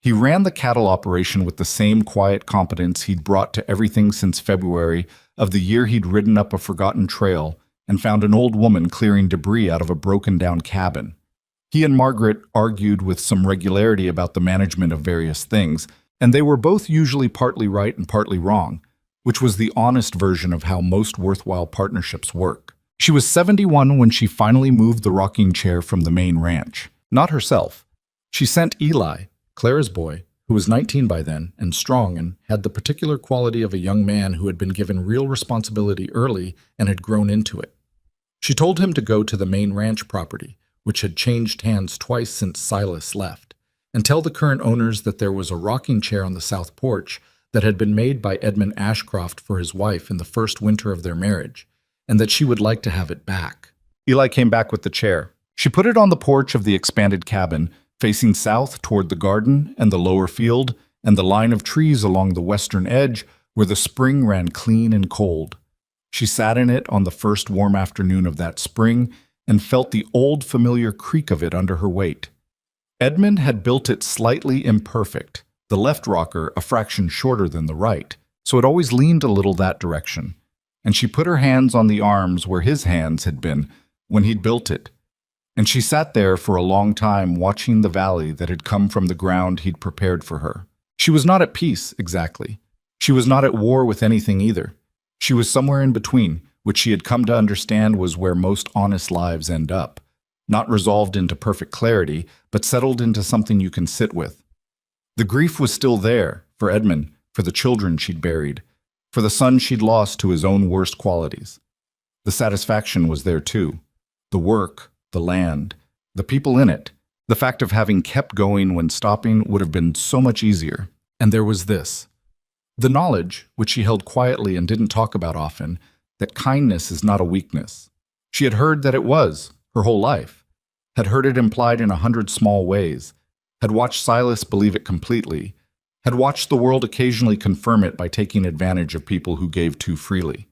He ran the cattle operation with the same quiet competence he'd brought to everything since February of the year he'd ridden up a forgotten trail and found an old woman clearing debris out of a broken-down cabin. He and Margaret argued with some regularity about the management of various things, and they were both usually partly right and partly wrong, which was the honest version of how most worthwhile partnerships work. She was 71 when she finally moved the rocking chair from the main ranch. Not herself. She sent Eli, Clara's boy, who was 19 by then and strong and had the particular quality of a young man who had been given real responsibility early and had grown into it. She told him to go to the main ranch property, which had changed hands twice since Silas left, and tell the current owners that there was a rocking chair on the south porch that had been made by Edmund Ashcroft for his wife in the first winter of their marriage, and that she would like to have it back. Eli came back with the chair. She put it on the porch of the expanded cabin, facing south toward the garden and the lower field and the line of trees along the western edge where the spring ran clean and cold. She sat in it on the first warm afternoon of that spring and felt the old familiar creak of it under her weight. Edmund had built it slightly imperfect, the left rocker a fraction shorter than the right, so it always leaned a little that direction, and she put her hands on the arms where his hands had been when he'd built it, and she sat there for a long time watching the valley that had come from the ground he'd prepared for her. She was not at peace, exactly. She was not at war with anything either. She was somewhere in between, which she had come to understand was where most honest lives end up, not resolved into perfect clarity, but settled into something you can sit with. The grief was still there, for Edmund, for the children she'd buried, for the son she'd lost to his own worst qualities. The satisfaction was there too. The work, the land, the people in it, the fact of having kept going when stopping would have been so much easier. And there was this. The knowledge, which she held quietly and didn't talk about often, that kindness is not a weakness. She had heard that it was, her whole life, had heard it implied in 100 small ways, had watched Silas believe it completely, had watched the world occasionally confirm it by taking advantage of people who gave too freely.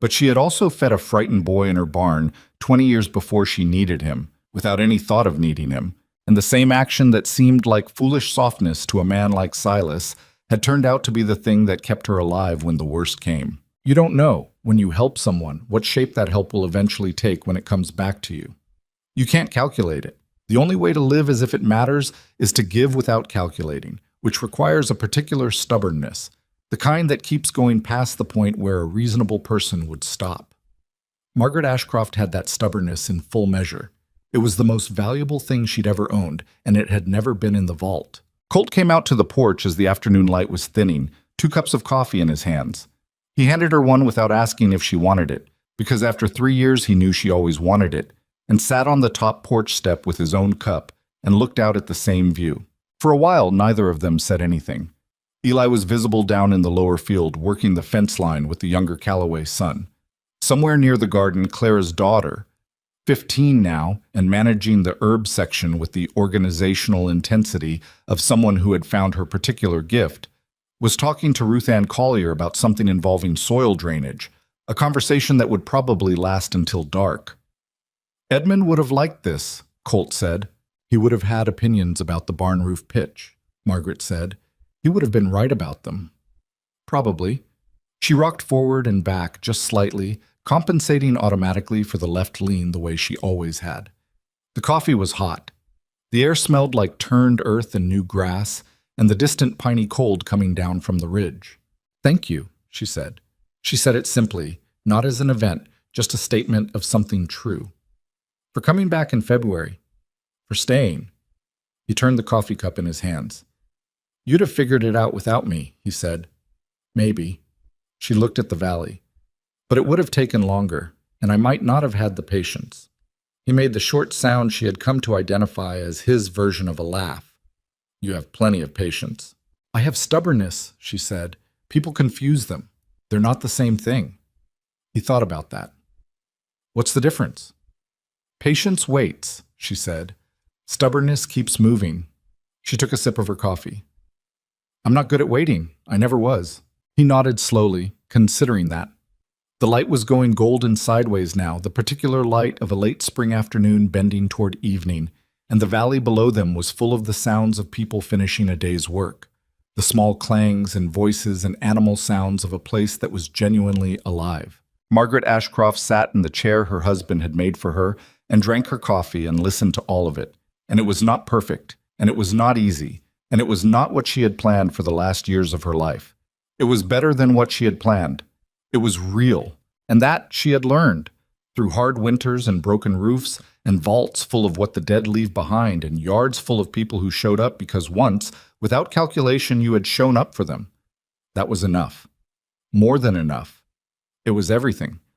But she had also fed a frightened boy in her barn 20 years before she needed him, without any thought of needing him, and the same action that seemed like foolish softness to a man like Silas had turned out to be the thing that kept her alive when the worst came. You don't know, when you help someone, what shape that help will eventually take when it comes back to you. You can't calculate it. The only way to live as if it matters is to give without calculating, which requires a particular stubbornness, the kind that keeps going past the point where a reasonable person would stop. Margaret Ashcroft had that stubbornness in full measure. It was the most valuable thing she'd ever owned, and it had never been in the vault. Colt came out to the porch as the afternoon light was thinning, 2 cups of coffee in his hands. He handed her one without asking if she wanted it, because after 3 years he knew she always wanted it, and sat on the top porch step with his own cup and looked out at the same view. For a while, neither of them said anything. Eli was visible down in the lower field, working the fence line with the younger Calloway son. Somewhere near the garden, Clara's daughter, 15 now, and managing the herb section with the organizational intensity of someone who had found her particular gift, was talking to Ruth Ann Collier about something involving soil drainage, a conversation that would probably last until dark. Edmund would have liked this, Colt said. He would have had opinions about the barn roof pitch, Margaret said. He would have been right about them. Probably. She rocked forward and back just slightly, compensating automatically for the left lean the way she always had. The coffee was hot. The air smelled like turned earth and new grass, and the distant piney cold coming down from the ridge. "Thank you," she said. She said it simply, not as an event, just a statement of something true. For coming back in February. For staying. He turned the coffee cup in his hands. "You'd have figured it out without me," he said. "Maybe." She looked at the valley. But it would have taken longer, and I might not have had the patience. He made the short sound she had come to identify as his version of a laugh. You have plenty of patience. I have stubbornness, she said. People confuse them. They're not the same thing. He thought about that. What's the difference? Patience waits, she said. Stubbornness keeps moving. She took a sip of her coffee. I'm not good at waiting. I never was. He nodded slowly, considering that. The light was going golden sideways now, the particular light of a late spring afternoon bending toward evening, and the valley below them was full of the sounds of people finishing a day's work, the small clangs and voices and animal sounds of a place that was genuinely alive. Margaret Ashcroft sat in the chair her husband had made for her and drank her coffee and listened to all of it. And it was not perfect, and it was not easy, and it was not what she had planned for the last years of her life. It was better than what she had planned. It was real, and that she had learned, through hard winters and broken roofs and vaults full of what the dead leave behind and yards full of people who showed up because once, without calculation, you had shown up for them. That was enough. More than enough. It was everything.